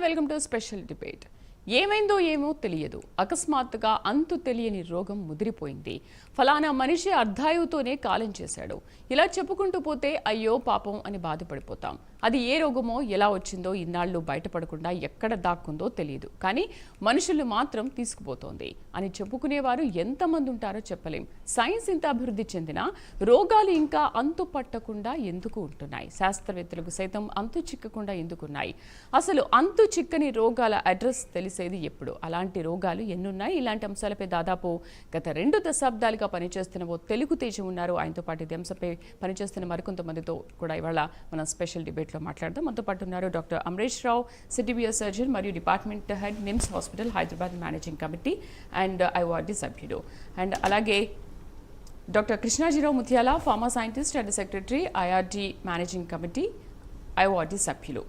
Welcome to special debate. ఏమైందో ఏమో తెలియదు, అకస్మాత్తుగా అంతు తెలియని రోగం ముదిరిపోయింది. ఫలానా మనిషి అర్ధాయువుతోనే కాలం చేశాడు. ఇలా చెప్పుకుంటూ పోతే అయ్యో పాపం అని బాధపడిపోతాం. అది ఏ రోగమో ఎలా వచ్చిందో ఇన్నాళ్ళు బయటపడకుండా ఎక్కడ దాక్కుందో తెలియదు. కానీ మనుషులు మాత్రం తీసుకుపోతోంది అని చెప్పుకునేవారు ఎంతమంది ఉంటారో చెప్పలేం. సైన్స్ ఇంత అభివృద్ధి చెందినా రోగాలు ఇంకా అంతు పట్టకుండా ఎందుకు ఉంటున్నాయి? శాస్త్రవేత్తలకు సైతం అంతు చిక్కకుండా ఎందుకున్నాయి? అసలు అంతు చిక్కని రోగాల అడ్రస్ తెలిసేది ఎప్పుడు? అలాంటి రోగాలు ఎన్నున్నాయి? ఇలాంటి అంశాలపై దాదాపు గత 2 దశాబ్దాలుగా పనిచేస్తున్న ఓ తెలుగు తేజం ఉన్నారు. ఆయనతో పాటు ఇది అంశంపై పనిచేస్తున్న మరికొంతమందితో కూడా ఇవాళ మనం స్పెషల్ డిబేట్లో మాట్లాడదాం. మనతో పాటు ఉన్నారు డాక్టర్ అమరేష్ రావు, సిటీబియో సర్జన్ మరియు department head, NIMS hospital Hyderabad managing committee and ఐఓఆర్డి సభ్యుడు. అండ్ అలాగే డాక్టర్ కృష్ణాజీరావు ముత్యాల, pharma scientist and secretary, IRD managing committee, ఐఓఆర్డి సభ్యులు.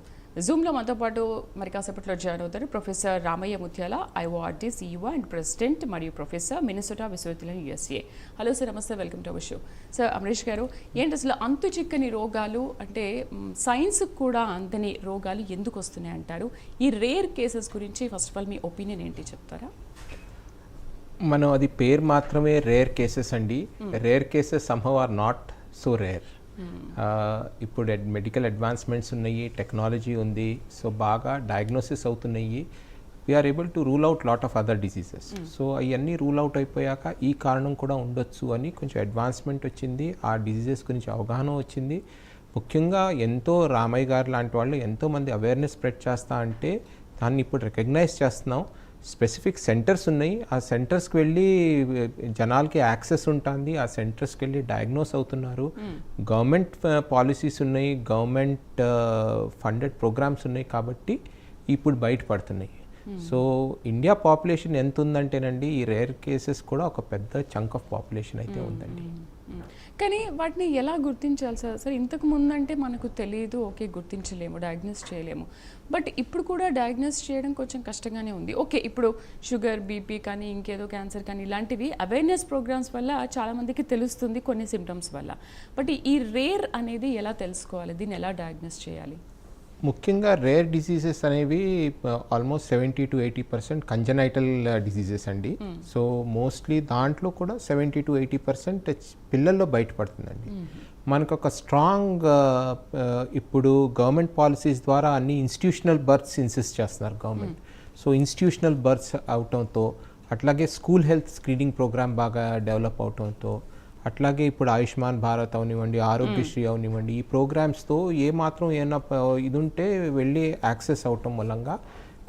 జూమ్లో మనతో పాటు మరి కాసేపట్లో జాయిన్ అవుతారు ప్రొఫెసర్ రామయ్య ముత్యాల, ఐఓఆర్డి సిఇఓ అండ్ ప్రెసిడెంట్ మరియు ప్రొఫెసర్, మినిసోటా విశ్వవిద్యాలయం USA. హలో సార్, నమస్తే, welcome to our show. Sir Amaresh గారు, ఏంటి అసలు అంతు చిక్కని రోగాలు అంటే సైన్స్కి కూడా అందని రోగాలు ఎందుకు వస్తున్నాయి అంటారు? ఈ రేర్ కేసెస్ గురించి ఫస్ట్ ఆఫ్ ఆల్ మీ ఒపీనియన్ ఏంటి చెప్తారా? మనం అది పేరు మాత్రమే రేర్ కేసెస్ అండి. Rare cases somehow are not so rare. ఇప్పుడు మెడికల్ అడ్వాన్స్మెంట్స్ ఉన్నాయి, టెక్నాలజీ ఉంది, సో బాగా డయాగ్నోసిస్ అవుతున్నాయి. We are able to rule out lot of other diseases. So అవన్నీ రూల్ అవుట్ అయిపోయాక ఈ కారణం కూడా ఉండొచ్చు అని కొంచెం అడ్వాన్స్మెంట్ వచ్చింది, ఆ డిసీజెస్ గురించి అవగాహన వచ్చింది. ముఖ్యంగా ఎంతో రామయ్య గారు లాంటి వాళ్ళు ఎంతోమంది అవేర్నెస్ స్ప్రెడ్ చేస్తా అంటే దాన్ని ఇప్పుడు రికగ్నైజ్ చేస్తున్నాం. స్పెసిఫిక్ సెంటర్స్ ఉన్నాయి, ఆ సెంటర్స్కి వెళ్ళి జనాలకి యాక్సెస్ ఉంటుంది, ఆ సెంటర్స్కి వెళ్ళి డయాగ్నోస్ అవుతున్నారు. గవర్నమెంట్ పాలసీస్ ఉన్నాయి, గవర్నమెంట్ ఫండెడ్ ప్రోగ్రామ్స్ ఉన్నాయి, కాబట్టి ఇప్పుడు బయటపడుతున్నాయి. సో ఇండియా పాపులేషన్ ఎంత ఉందంటేనండి, ఈ రేర్ కేసెస్ కూడా ఒక పెద్ద చంక్ ఆఫ్ పాపులేషన్ అయితే ఉందండి. కానీ వాటిని ఎలా గుర్తించాలి సార్? సార్ ఇంతకు ముందంటే మనకు తెలియదు, ఓకే, గుర్తించలేము, డయాగ్నోస్ చేయలేము. బట్ ఇప్పుడు కూడా డయాగ్నోస్ చేయడం కొంచెం కష్టంగానే ఉంది. ఓకే, ఇప్పుడు షుగర్, బీపీ కానీ ఇంకేదో క్యాన్సర్ కానీ ఇలాంటివి అవేర్నెస్ ప్రోగ్రామ్స్ వల్ల చాలామందికి తెలుస్తుంది కొన్ని సిమ్టమ్స్ వల్ల. బట్ ఈ రేర్ అనేది ఎలా తెలుసుకోవాలి? దీన్ని ఎలా డయాగ్నోస్ చేయాలి? ముఖ్యంగా రేర్ డిసీజెస్ అనేవి ఆల్మోస్ట్ 70 to 80% కంజనైటల్ డిసీజెస్ అండి. సో మోస్ట్లీ దాంట్లో కూడా 70 to 80% పిల్లల్లో బయటపడుతుందండి. మనకు ఒక స్ట్రాంగ్ ఇప్పుడు గవర్నమెంట్ పాలసీస్ ద్వారా అన్ని ఇన్స్టిట్యూషనల్ బర్త్స్ ఇన్సిస్ట్ చేస్తున్నారు గవర్నమెంట్. సో ఇన్స్టిట్యూషనల్ బర్త్స్ అవటంతో, అట్లాగే స్కూల్ హెల్త్ స్క్రీనింగ్ ప్రోగ్రామ్ బాగా డెవలప్ అవటంతో, అట్లాగే ఇప్పుడు ఆయుష్మాన్ భారత్ అవనివ్వండి, ఆరోగ్యశ్రీ అవనివ్వండి, ఈ ప్రోగ్రామ్స్తో ఏమాత్రం ఏమైనా ఇది ఉంటే వెళ్ళి యాక్సెస్ అవటం మూలంగా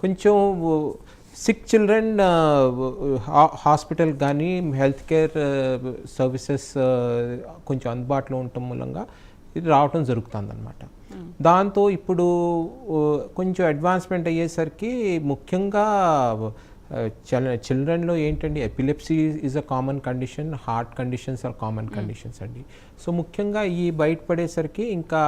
కొంచెం సిక్ చిల్డ్రన్ హాస్పిటల్ కానీ హెల్త్ కేర్ సర్వీసెస్ కొంచెం అందుబాటులో ఉండటం మూలంగా ఇది రావటం జరుగుతుంది అన్నమాట. దాంతో ఇప్పుడు కొంచెం అడ్వాన్స్మెంట్ అయ్యేసరికి ముఖ్యంగా చిల్డ్రన్లో ఏంటండి, epilepsy is a common condition, heart conditions are common conditions అండి. సో ముఖ్యంగా ఈ బయటపడేసరికి ఇంకా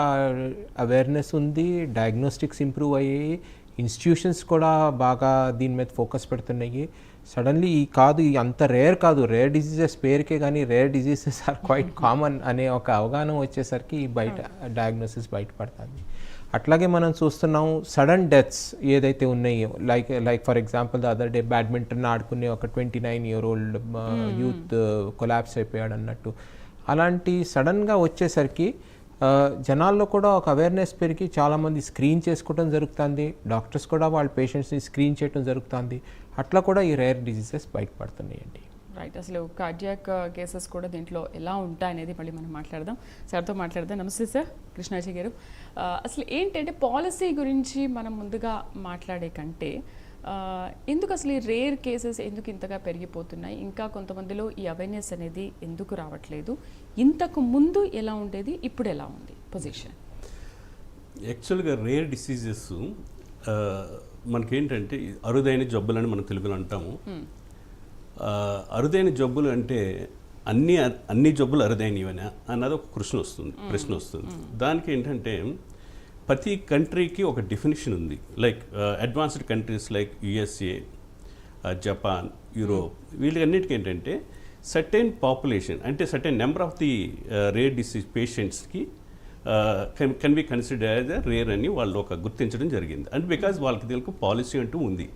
అవేర్నెస్ ఉంది, డయాగ్నోస్టిక్స్ ఇంప్రూవ్ అయ్యాయి, ఇన్స్టిట్యూషన్స్ కూడా బాగా దీని మీద ఫోకస్ పెడుతున్నాయి. సడన్లీ ఈ కాదు, అంత రేర్ కాదు, రేర్ డిసీజెస్ పేరుకే కానీ rare diseases are quite common అనే ఒక అవగాహన వచ్చేసరికి ఈ బయట డయాగ్నోసిస్ బయటపడుతుంది. అట్లాగే మనం చూస్తున్నాం సడన్ డెత్స్ ఏదైతే ఉన్నాయో, like for example the other day badminton ఆడుకునే ఒక 29-year-old యూత్ కొలాప్స్ అయిపోయాడు అన్నట్టు. అలాంటి సడన్గా వచ్చేసరికి జనాల్లో కూడా ఒక అవేర్నెస్ పెరిగి చాలామంది స్క్రీన్ చేసుకోవడం జరుగుతుంది, డాక్టర్స్ కూడా వాళ్ళ పేషెంట్స్ని స్క్రీన్ చేయడం జరుగుతుంది. అట్లా కూడా ఈ రేర్ డిసీజెస్ బయటపడుతున్నాయండి. రైట్, అసలు కార్డియాక్ కేసెస్ కూడా దీంట్లో ఎలా ఉంటాయి అనేది మళ్ళీ మనం మాట్లాడదాం. సార్తో మాట్లాడదాం. నమస్తే సార్, కృష్ణాజీ గారు. అసలు ఏంటంటే పాలసీ గురించి మనం ముందుగా మాట్లాడే కంటే ఎందుకు అసలు ఈ రేర్ కేసెస్ ఎందుకు ఇంతగా పెరిగిపోతున్నాయి? ఇంకా కొంతమందిలో ఈ అవేర్నెస్ అనేది ఎందుకు రావట్లేదు? ఇంతకు ముందు ఎలా ఉండేది, ఇప్పుడు ఎలా ఉంది పొజిషన్? యాక్చువల్గా రేర్ డిసీజెస్ మనకేంటంటే అరుదైన జబ్బులని మనం తెలుగులో అంటాము. అరుదైన జబ్బులు అంటే అన్ని జబ్బులు అరుదైనవనా అన్నది ఒక ప్రశ్న వస్తుంది. దానికి ఏంటంటే ప్రతి కంట్రీకి ఒక డెఫినేషన్ ఉంది. Like advanced countries like USA, Japan, Europe, వీళ్ళన్నిటికీ ఏంటంటే సర్టెన్ పాపులేషన్ అంటే certain number of the rare disease పేషెంట్స్కి can be consider as a rare అని వాళ్ళు ఒక గుర్తించడం జరిగింది. అండ్ బికాజ్ వాళ్ళకి తెలుగు పాలసీ అంటూ ఉంది.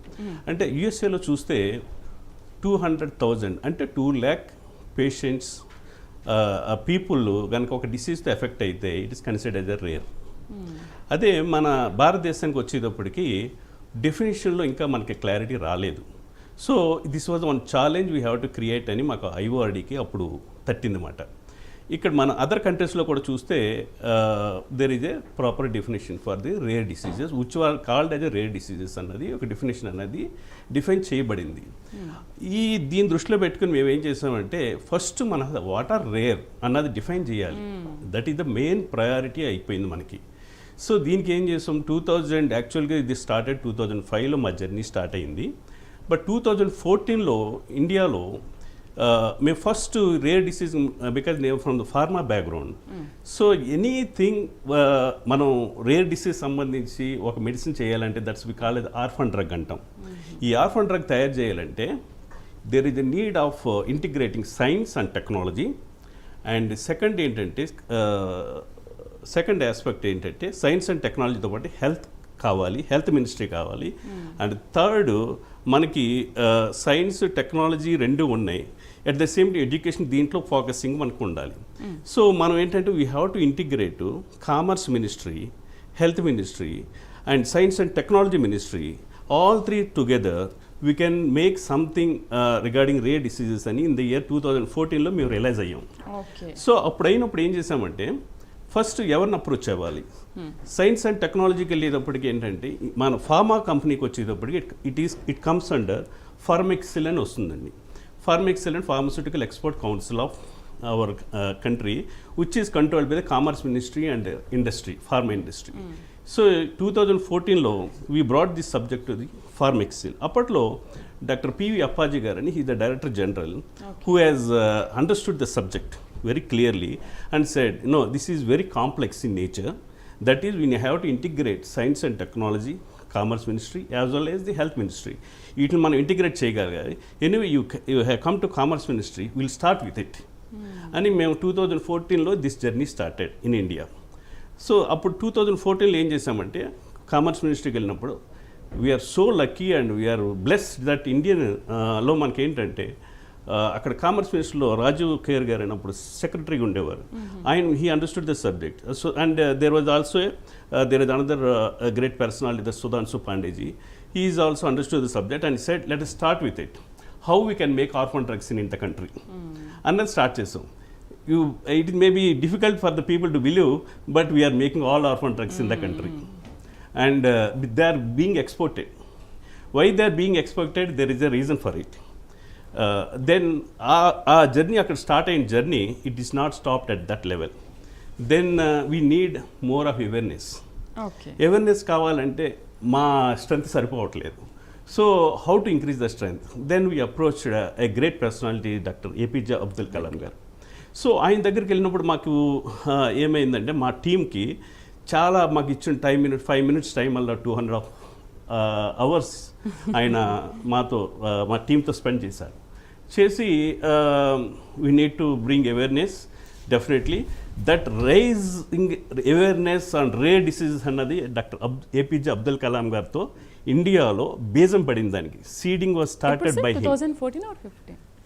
అంటే యుఎస్ఏలో చూస్తే 200,000 అంటే 2 lakh పేషెంట్స్ పీపుల్ కనుక ఒక డిసీజ్తో ఎఫెక్ట్ అయితే it is considered as a rare. అదే మన భారతదేశానికి వచ్చేటప్పటికి డెఫినేషన్లో ఇంకా మనకి క్లారిటీ రాలేదు. So this was one challenge we have to create అని మాకు ఐఓఆర్డీకి అప్పుడు తట్టిందన్నమాట. ఇక్కడ మన అదర్ కంట్రీస్లో కూడా చూస్తే there is a proper definition for the rare diseases which are called as a rare diseases అన్నది ఒక డెఫినేషన్ అన్నది డిఫైన్ చేయబడింది. దీని దృష్టిలో పెట్టుకుని మేము ఏం చేసామంటే ఫస్ట్ మన వాట్ ఆర్ రేర్ అన్నది డిఫైన్ చేయాలి. That is the main priority అయిపోయింది మనకి. సో దీనికి ఏం చేసాం 2000 యాక్చువల్గా ఇది స్టార్టెడ్ 2005లో మా జర్నీ స్టార్ట్ అయింది. బట్ 2014లో ఇండియాలో మేము ఫస్ట్ రేర్ డిసీజ్ బికాజ్ నేను from the pharma background. So anything మనం రేర్ డిసీజ్ సంబంధించి ఒక మెడిసిన్ చేయాలంటే that's we call as orphan drug అంటాం. ఈ ఆర్ఫన్ డ్రగ్ తయారు చేయాలంటే there is the need of integrating science and technology. And second ఏంటంటే సెకండ్ ఆస్పెక్ట్ ఏంటంటే సైన్స్ అండ్ టెక్నాలజీతో పాటు హెల్త్ కావాలి, హెల్త్ మినిస్ట్రీ కావాలి. అండ్ థర్డ్ మనకి సైన్స్ టెక్నాలజీ రెండు ఉన్నాయి, at the same time education దీంట్లో ఫోకసింగ్ మనకు ఉండాలి. సో మనం ఏంటంటే we have to integrate commerce ministry, health ministry and science and technology ministry, all three together we can make something regarding rare diseases అని in the year 2014లో మేము realise అయ్యాం. So అప్పుడైనప్పుడు ఏం చేసామంటే ఫస్ట్ ఎవరిని అప్రోచ్ అవ్వాలి. Science and టెక్నాలజీకి వెళ్ళేటప్పటికి ఏంటంటే మన ఫార్మా కంపెనీకి వచ్చేటప్పటికి ఇట్ కమ్స్ అండర్ ఫార్మెక్సిల్ అని వస్తుందండి. Pharmexcil and pharmaceutical export council of our country which is controlled by the commerce ministry and industry, pharma industry. So 2014లో we brought this subject to the Pharmexcil. అప్పట్లో డాక్టర్ పివి అప్పాజీ గారని he the director general who has understood the subject very clearly and said, no, this is very complex in nature. That is, we have to integrate science and technology, commerce ministry as well as the health ministry. It will man integrate cheyagalagali. Anyway, you have come to commerce ministry, we'll start with it. And in 2014 lo this journey started in India. So appudu 2014 lo em chesamante commerce ministry ki vellinappudu we are so lucky and we are blessed that Indian lo manaki entante అక్కడ commerce మినిస్టర్లో Rajiv Kher గారు అయినప్పుడు సెక్రటరీగా ఉండేవారు. ఆయన he understood the subject. So and there was also there is another great personality the Sudhanshu Pandeyji. He is also understood the subject and said let us start with it, how we can make orphan drugs in the country అన్నది start చేసాం. It may be difficult for the people to believe but we are making all orphan drugs in the country and they are being exported. Why they are being exported, there is a reason for it. Then ఆ journey అక్కడ start అయిన journey it is not stopped at that level. Then we need more of awareness. Awareness కావాలంటే మా strength సరిపోవట్లేదు. So how to increase the strength? Then we approached a great personality doctor APJ Abdul Kalam గారు. సో ఆయన దగ్గరికి వెళ్ళినప్పుడు మాకు ఏమైందంటే మా టీంకి చాలా మాకు ఇచ్చిన 5 minutes టైం వల్ల 200 hours ఆయన మాతో మా టీంతో స్పెండ్ చేశారు. చేసి we need to bring awareness. Definitely that raising awareness on rare diseases అన్నది డాక్టర్ ఏపీజే అబ్దుల్ కలాం గారితో ఇండియాలో బీజం పడింది. దానికి seeding was started by him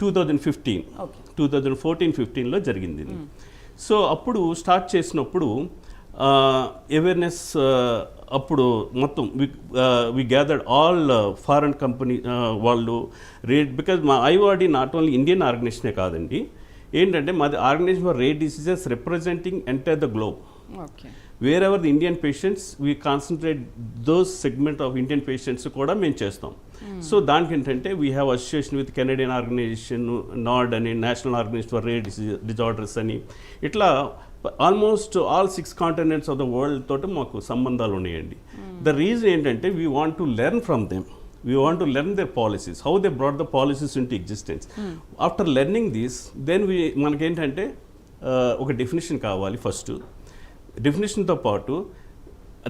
2014-15లో జరిగింది. సో అప్పుడు స్టార్ట్ చేసినప్పుడు అవేర్నెస్ అప్పుడు మొత్తం we gathered all foreign company వాళ్ళు రేట్, బికాజ్ మా ఐఓఆర్డి నాట్ ఓన్లీ ఇండియన్ ఆర్గనైజేషనే కాదండి, ఏంటంటే మాది organisation for rare diseases representing entire the globe. Wherever the Indian patients we concentrate those segment of Indian patients కూడా మేము చేస్తాం. So దానికి ఏంటంటే we have association with Canadian organisation, NORD అని, national organisation for rare disorders అని, ఇట్లా almost all 6 continents of the world తోటి మాకు సంబంధాలు ఉన్నాయండి. ద రీజన్ ఏంటంటే we want to learn from them, we want to learn their policies, how they brought the policies in to existence. After learning this then మనకేంటంటే ఒక definition కావాలి. First డెఫినేషన్తో పాటు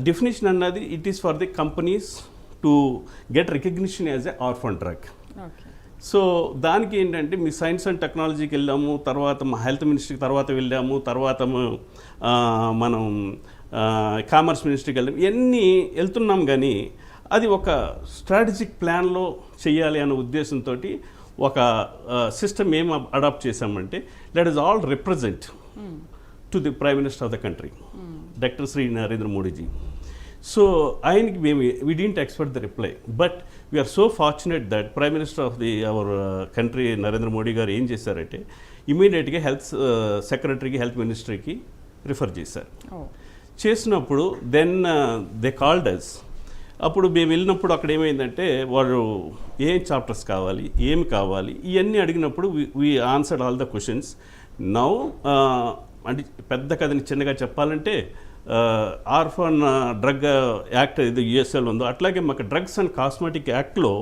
definition అన్నది it is for the companies to get recognition as a orphan drug. So దానికి ఏంటంటే మీ science and టెక్నాలజీకి వెళ్ళాము, తర్వాత మా హెల్త్ మినిస్ట్రీకి తర్వాత వెళ్ళాము, తర్వాత మనం కామర్స్ మినిస్ట్రీకి వెళ్ళాము, ఇవన్నీ వెళ్తున్నాం. కానీ అది ఒక స్ట్రాటజిక్ ప్లాన్లో చేయాలి అనే ఉద్దేశంతో ఒక సిస్టమ్ ఏం అడాప్ట్ చేశామంటే let us all represent to the prime minister of the country, doctor Shri Narendra Modiji. So ఆయనకి మేము we didn't expect the reply, but we are so fortunate that prime minister of the our country Narendra Modi గారు ఏం చేశారంటే ఇమీడియట్గా health సెక్రటరీకి, health మినిస్ట్రీకి refer చేశారు. చేసినప్పుడు then they called అస్. అప్పుడు మేము వెళ్ళినప్పుడు అక్కడ ఏమైందంటే వారు ఏం చాప్టర్స్ కావాలి, ఏమి కావాలి, ఇవన్నీ అడిగినప్పుడు we answered all the questions. Now అంటే పెద్ద కథని చిన్నగా చెప్పాలంటే ఆర్ఫన్ డ్రగ్ యాక్ట్ ఇది యుఎస్ఏలో ఉందో అట్లాగే మాకు డ్రగ్స్ అండ్ కాస్మెటిక్ యాక్ట్లో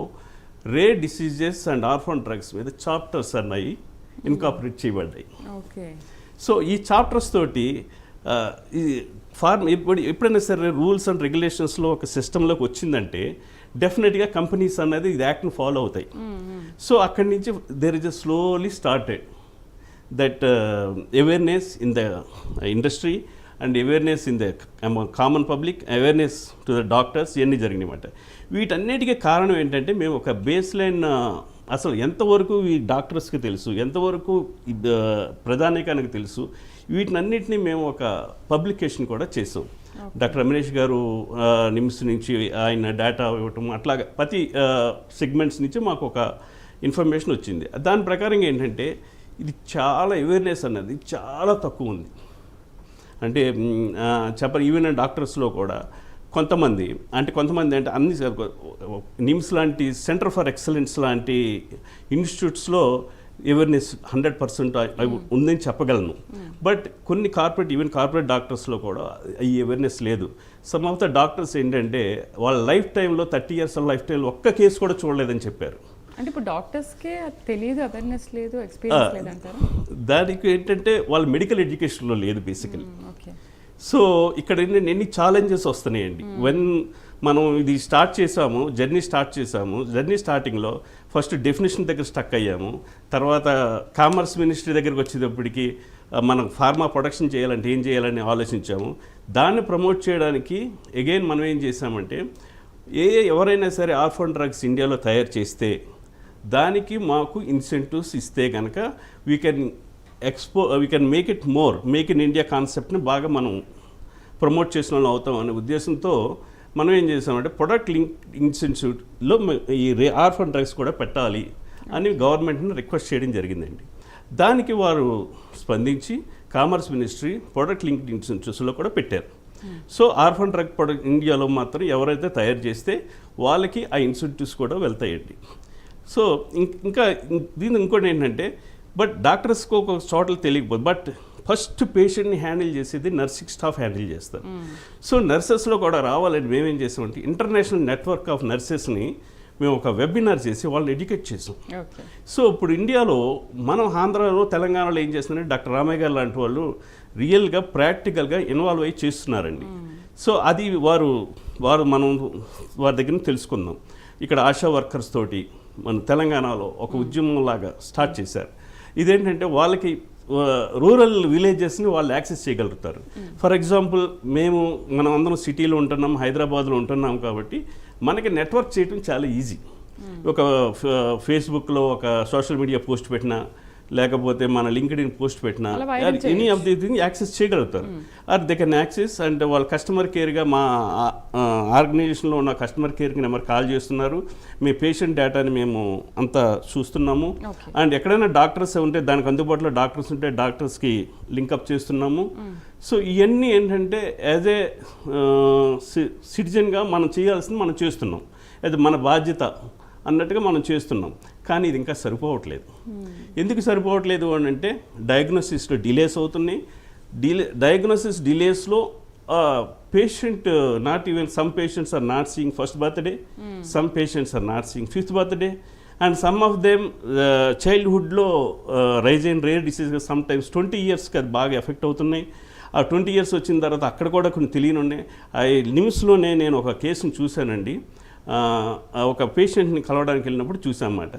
rare diseases and orphan drugs మీద చాప్టర్స్ అన్నాయి ఇన్కాపరేట్ చేయబడ్డాయి. సో ఈ చాప్టర్స్ తోటి ఈ ఎప్పుడైనా సరే రూల్స్ అండ్ రెగ్యులేషన్స్లో ఒక సిస్టంలోకి వచ్చిందంటే డెఫినెట్గా కంపెనీస్ అనేది ఇది యాక్ట్ని ఫాలో అవుతాయి. సో అక్కడి నుంచి there is a slowly started that awareness in the industry and awareness in the common public, awareness to the doctors, ఇవన్నీ జరిగినాయన్నమాట. వీటన్నిటికీ కారణం ఏంటంటే మేము ఒక బేస్ లైన్ అసలు ఎంతవరకు ఈ డాక్టర్స్కి తెలుసు, ఎంతవరకు ప్రధానికానికి తెలుసు, వీటినన్నిటినీ మేము ఒక పబ్లికేషన్ కూడా చేసాం. డాక్టర్ రమేష్ గారు నిమ్స్ నుంచి ఆయన డేటా ఇవ్వటం, అట్లాగా ప్రతి సెగ్మెంట్స్ నుంచి మాకు ఒక ఇన్ఫర్మేషన్ వచ్చింది. దాని ప్రకారం ఏంటంటే ఇది చాలా అవేర్నెస్ అన్నది చాలా తక్కువ ఉంది. అంటే ఈవెన్ డాక్టర్స్లో కూడా కొంతమంది అంటే అన్ని నిమ్స్ లాంటి సెంటర్ ఫర్ ఎక్సలెన్స్ లాంటి ఇన్స్టిట్యూట్స్లో అవేర్నెస్ 100% ఉందని చెప్పగలను. బట్ కొన్ని ఈవెన్ కార్పొరేట్ డాక్టర్స్లో కూడా ఈ అవేర్నెస్ లేదు. సమ్ ఆఫ్ ద డాక్టర్స్ ఏంటంటే వాళ్ళ లైఫ్ టైంలో 30 years లైఫ్ టైంలో ఒక్క కేసు కూడా చూడలేదని చెప్పారు. అంటే ఇప్పుడు డాక్టర్స్కే తెలియదు, అవేర్నెస్ లేదు, ఎక్స్పీరియన్స్ లేదు అంటారు. దానికి ఏంటంటే వాళ్ళ మెడికల్ ఎడ్యుకేషన్లో లేదు బేసికలీ. సో ఇక్కడ ఏంటంటే ఎన్ని ఛాలెంజెస్ వస్తున్నాయండి. వెన్ మనం ఇది జర్నీ స్టార్టింగ్లో ఫస్ట్ డెఫినేషన్ దగ్గర స్టక్ అయ్యాము. తర్వాత కామర్స్ మినిస్ట్రీ దగ్గరికి వచ్చేటప్పటికి మనం ఫార్మా ప్రొడక్షన్ చేయాలంటే ఏం చేయాలని ఆలోచించాము. దాన్ని ప్రమోట్ చేయడానికి అగైన్ మనం ఏం చేసామంటే ఎవరైనా సరే ఆర్ఫన్ డ్రగ్స్ ఇండియాలో తయారు చేస్తే దానికి మాకు ఇన్సెంటివ్స్ ఇస్తే కనుక we can make in India కాన్సెప్ట్ని బాగా మనం ప్రమోట్ చేసిన వాళ్ళు అవుతాం అనే ఉద్దేశంతో మనం ఏం చేసామంటే ప్రొడక్ట్ లింక్ ఇన్సెంటివ్లో ఈ ఆర్ఫన్ డ్రగ్స్ కూడా పెట్టాలి అని గవర్నమెంట్ని రిక్వెస్ట్ చేయడం జరిగిందండి. దానికి వారు స్పందించి కామర్స్ మినిస్ట్రీ ప్రొడక్ట్ లింక్డ్ ఇన్సెంటివ్స్లో కూడా పెట్టారు. సో ఆర్ఫన్ డ్రగ్ ప్రొడక్ట్ ఇండియాలో మాత్రం ఎవరైతే తయారు చేస్తే వాళ్ళకి ఆ ఇన్సెంటివ్స్ కూడా వెళ్తాయండి. సో ఇంకా దీని ఇంకోటి ఏంటంటే బట్ డాక్టర్స్కి ఒక చోట్ల తెలియకపోదు, బట్ ఫస్ట్ పేషెంట్ని హ్యాండిల్ చేసేది నర్సింగ్ స్టాఫ్ హ్యాండిల్ చేస్తారు. సో నర్సెస్లో కూడా రావాలని మేమేం చేసామంటే ఇంటర్నేషనల్ నెట్వర్క్ ఆఫ్ నర్సెస్ని మేము ఒక వెబినార్ చేసి వాళ్ళని ఎడ్యుకేట్ చేసాం. సో ఇప్పుడు ఇండియాలో మనం ఆంధ్రాలో తెలంగాణలో ఏం చేస్తున్నారంటే డాక్టర్ రామయ్య గారు లాంటి వాళ్ళు రియల్గా ప్రాక్టికల్గా ఇన్వాల్వ్ అయ్యి చేస్తున్నారండి. సో అది వారు మనం వారి దగ్గర తెలుసుకుందాం. ఇక్కడ ఆశా వర్కర్స్ తోటి మన తెలంగాణలో ఒక ఉద్యమంలాగా స్టార్ట్ చేశారు. ఇదేంటంటే వాళ్ళకి రూరల్ విలేజెస్ని వాళ్ళు యాక్సెస్ చేయగలుగుతారు. ఫర్ ఎగ్జాంపుల్ మనం అందరం సిటీలో ఉంటున్నాం, హైదరాబాద్లో ఉంటున్నాం కాబట్టి మనకి నెట్వర్క్ చేయడం చాలా ఈజీ. ఒక ఫేస్బుక్లో ఒక సోషల్ మీడియా పోస్ట్ పెట్టినా లేకపోతే మన లింక్డ్ఇన్ పోస్ట్ పెట్టినా any of the thing access చేయగలుగుతారు. Or they can access and వాళ్ళ కస్టమర్ కేర్గా మా ఆర్గనైజేషన్లో ఉన్న కస్టమర్ కేర్కి నెంబర్ కాల్ చేస్తున్నారు. మీ పేషెంట్ డేటాని మేము అంతా చూస్తున్నాము. అండ్ ఎక్కడైనా డాక్టర్స్ ఉంటే దానికి అందుబాటులో డాక్టర్స్ ఉంటే డాక్టర్స్కి లింకప్ చేస్తున్నాము. సో ఇవన్నీ ఏంటంటే యాజ్ ఏ సిటిజన్గా మనం చేయాల్సింది మనం చేస్తున్నాం, అది మన బాధ్యత అన్నట్టుగా మనం చేస్తున్నాం. కానీ ఇది ఇంకా సరిపోవట్లేదు. ఎందుకు సరిపోవట్లేదు అని అంటే డయాగ్నోసిస్లో డిలేస్ అవుతున్నాయి. డయాగ్నోసిస్ డిలేస్లో patient not even some patients are not seeing first birthday, some patients are not seeing 5th birthday, and some of them చైల్డ్హుడ్లో రైజ్ అయిన రేర్ డిసీజ్గా సమ్ టైమ్స్ 20 yearsకి అది బాగా ఎఫెక్ట్ అవుతున్నాయి. ఆ 20 years వచ్చిన తర్వాత అక్కడ కూడా కొన్ని తెలియని ఉన్నాయి. నిమ్స్లోనే నేను ఒక కేసును చూశానండి. ఒక పేషెంట్ని కలవడానికి వెళ్ళినప్పుడు చూసామన్నమాట.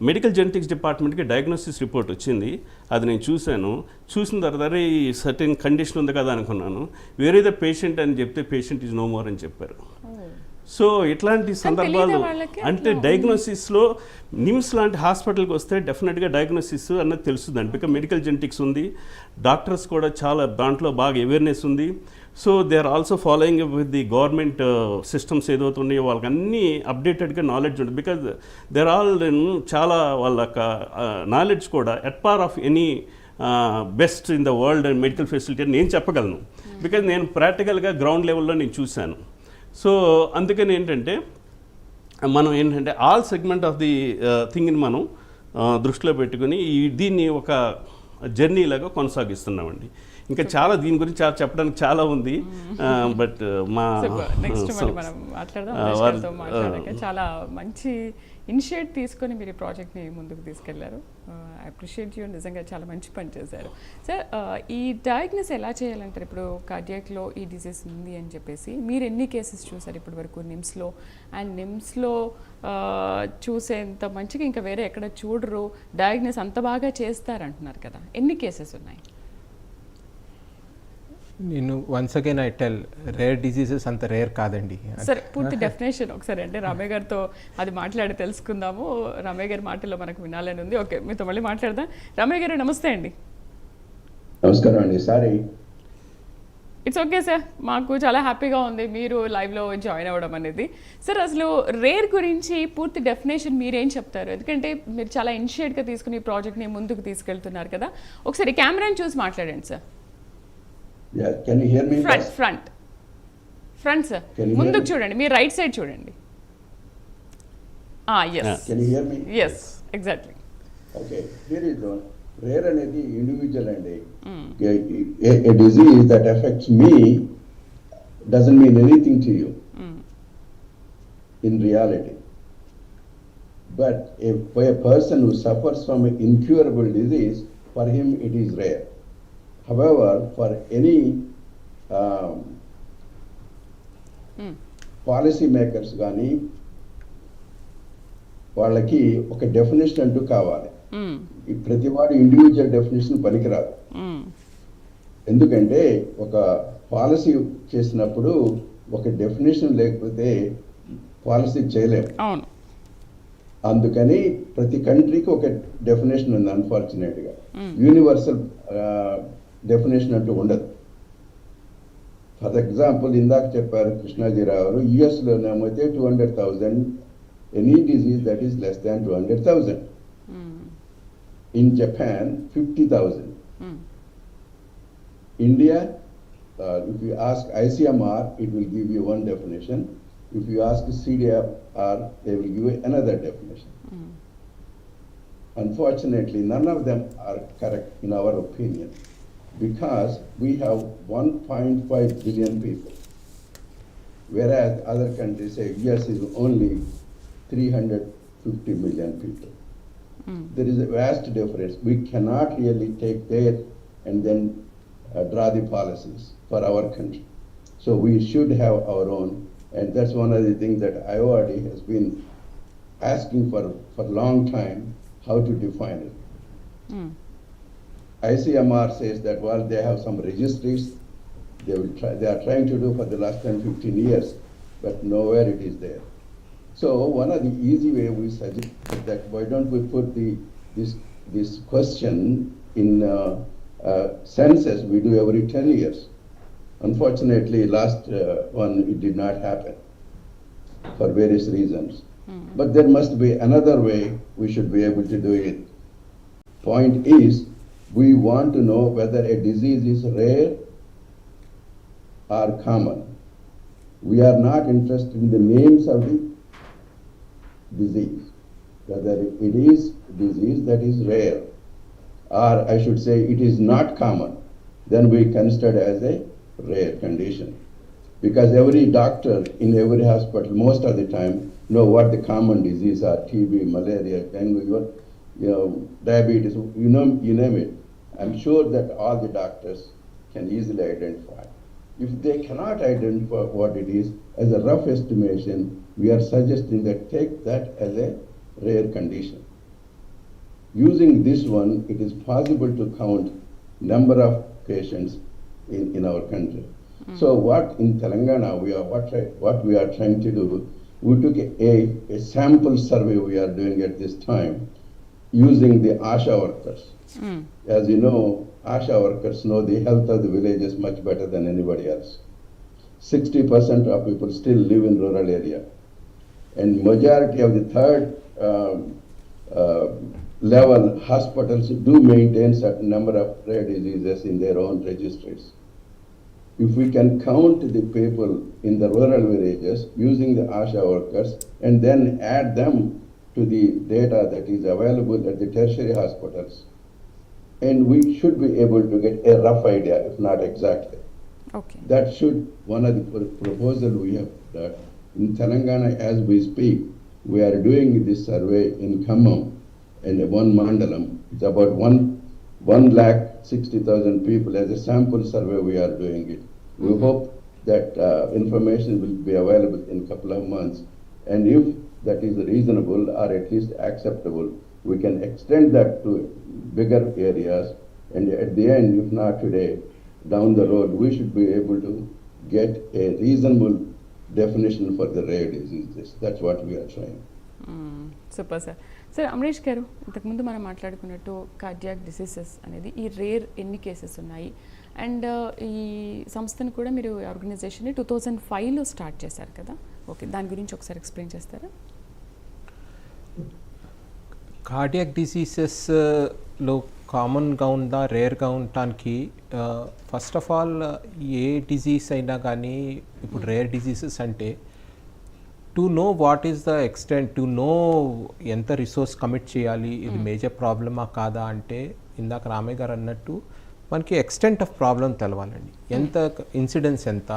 మెడికల్ జెనెటిక్స్ డిపార్ట్మెంట్కి డయాగ్నోసిస్ రిపోర్ట్ వచ్చింది, అది నేను చూశాను. చూసిన తర్వాత అరే ఈ సర్టెన్ కండిషన్ ఉంది కదా అనుకున్నాను. వేరే ద పేషెంట్ అని చెప్తే పేషెంట్ ఈజ్ నో మోర్ అని చెప్పారు. సో ఇట్లాంటి సందర్భాలు అంటే డయాగ్నోసిస్లో నిమ్స్ లాంటి హాస్పిటల్కి వస్తే డెఫినెట్గా డయాగ్నోసిస్ అన్నది తెలుస్తుందండి. బికాజ్ మెడికల్ జెనెటిక్స్ ఉంది, డాక్టర్స్ కూడా చాలా దాంట్లో బాగా అవేర్నెస్ ఉంది. So they are also following with the government systems ఏదైతే ఉన్నాయో వాళ్ళకి అన్నీ అప్డేటెడ్గా నాలెడ్జ్ ఉంటుంది. బికాజ్ దేర్ ఆల్ చాలా వాళ్ళ నాలెడ్జ్ కూడా at par of any best in the world and medical facility అని నేను చెప్పగలను. బికాజ్ నేను ప్రాక్టికల్గా గ్రౌండ్ లెవెల్లో నేను చూశాను. సో అందుకని ఏంటంటే మనం ఏంటంటే ఆల్ సెగ్మెంట్ ఆఫ్ ది థింగ్ని మనం దృష్టిలో పెట్టుకుని దీన్ని ఒక జర్నీ లాగా కొనసాగిస్తున్నామండి. ఇంకా చాలా దీని గురించి చెప్పడానికి చాలా ఉంది. బట్ మా చాలా మంచి ఇనిషియేట్ తీసుకొని మీరు ఈ ప్రాజెక్ట్ని ముందుకు తీసుకెళ్లారు. ఐ అప్రిషియేట్ యూ, నిజంగా చాలా మంచి పని చేశారు సార్. ఈ డయాగ్నోస్ ఎలా చేయాలంటారు? ఇప్పుడు కార్డియాక్లో ఈ డిసీజ్ ఉంది అని చెప్పేసి మీరు ఎన్ని కేసెస్ చూసారు ఇప్పటి వరకు నిమ్స్లో? అండ్ నిమ్స్లో చూసేంత మంచిగా ఇంకా వేరే ఎక్కడ చూడరు, డయాగ్నోస్ అంత బాగా చేస్తారంటున్నారు కదా, ఎన్ని కేసెస్ ఉన్నాయి? నేను once again I tell, rare diseases అంత రేర్ కాదండి. సరే, పూర్తి డెఫినేషన్ ఒకసారి అంటే రమేష్ గారితో అది మాట్లాడి తెలుసుకుందాము. రమేష్ గారి మాటల్లో మనకు వినాలని ఉంది. ఓకే, మీతో మళ్ళీ మాట్లాడదాం. రమేష్ గారు నమస్తే అండి. నమస్కారం అండి. సారీ. ఇట్స్ ఓకే సార్, మాకు చాలా హ్యాపీగా ఉంది మీరు లైవ్లో జాయిన్ అవ్వడం అనేది. సార్, అసలు రేర్ గురించి పూర్తి డెఫినేషన్ మీరేం చెప్తారు? ఎందుకంటే మీరు చాలా ఇనిషియేట్గా తీసుకుని ఈ ప్రాజెక్ట్ని ముందుకు తీసుకెళ్తున్నారు కదా, ఒకసారి కెమెరాని చూసి మాట్లాడండి sir. Yeah, can you hear me? Front sir, ముందుకు చూడండి, మీరు రైట్ సైడ్ చూడండి. yes. Can you hear me? Yes, exactly. Okay, here is one. Rare అనేది individual అండి. A disease that affects me doesn't mean anything to you in reality. But for a person who suffers from an incurable disease, for him it is rare. However, for any policy makers కానీ వాళ్ళకి ఒక definition అంటూ కావాలి. ప్రతివాడు individual definition పనికిరాదు. ఎందుకంటే ఒక policy చేసినప్పుడు ఒక డెఫినేషన్ లేకపోతే పాలసీ చేయలేము. అందుకని ప్రతి కంట్రీకి ఒక డెఫినేషన్ ఉంది. అన్ఫార్చునేట్గా యూనివర్సల్ డెఫినేషన్ అంటూ ఉండదు. ఫర్ ఎగ్జాంపుల్, ఇందాక చెప్పారు Krishnajirao, యుఎస్లోనేమైతే 200,000 any disease that is less than 200,000. In Japan 50,000. India, if you ask ICMR, it will give you one definition. If you ask CDR, they will give you another definition. Unfortunately, none of them are correct in our opinion, because we have 1.5 billion people, whereas other countries say US is only 350 million people. There is a vast difference. We cannot really take there and then draw the policies for our country. So we should have our own, and that's one of the things that IORD has been asking for a long time, how to define it. ICMR says that while they have some registries, they are trying to do for the last 10-15 years, but nowhere it is there. So one of the easy way we suggest that why don't we put this question in census we do every 10 years. Unfortunately, last one it did not happen for various reasons. But there must be another way we should be able to do it. Point is, we want to know whether a disease is rare or common. We are not interested in the names of the disease, whether it is disease that is rare, or I should say it is not common, then we consider as a rare condition. Because every doctor in every hospital most of the time know what the common diseases are: TB, malaria, dengue, diabetes, you name it. I'm sure that all the doctors can easily identify. If they cannot identify what it is, as a rough estimation, we are suggesting that take that as a rare condition. Using this one, it is possible to count number of patients in our country. So what in Telangana what we are trying to do, we took a sample survey we are doing at this time using the ASHA workers. As you know, ASHA workers know the health of the villages much better than anybody else. 60% of people still live in rural area. And majority of the third level hospitals do maintain certain number of rare diseases in their own registries. If we can count the people in the rural villages using the ASHA workers and then add them to the data that is available at the tertiary hospitals, and we should be able to get a rough idea, if not exactly. Okay. That should, one of the proposal we have done in Telangana as we speak, we are doing this survey in Khammam and one mandalam. It's about 1,60,000 people as a sample survey we are doing it. We hope that information will be available in a couple of months. And if that is reasonable or at least acceptable, we can extend that to bigger areas. And at the end, if not today, down the road, we should be able to get a reasonable definition for the rare diseases. That's what we are trying. Super sir. Sir Amrish గారు, ఇంతకుముందు మనం మాట్లాడుకున్నట్టు cardiac diseases అనేది ఈ rare ఎన్ని cases ఉన్నాయి, and ఈ సంస్థను కూడా మీరు ఆర్గనైజేషన్ని 2005లో స్టార్ట్ చేశారు కదా. ఓకే, దాని గురించి ఒకసారి ఎక్స్ప్లెయిన్ చేస్తారా? కార్డియాక్ డిసీజెస్లో కామన్గా ఉందా రేర్గా ఉండటానికి first of all A disease అయినా కానీ ఇప్పుడు రేర్ డిజీజెస్ అంటే to know what is the extent, to know ఎంత రిసోర్స్ కమిట్ చేయాలి, ఇది మేజర్ ప్రాబ్లమా కాదా అంటే ఇందాక రామయ్య గారు అన్నట్టు మనకి ఎక్స్టెంట్ ఆఫ్ ప్రాబ్లం తెలవాలండి. ఎంత ఇన్సిడెన్స్ ఎంత,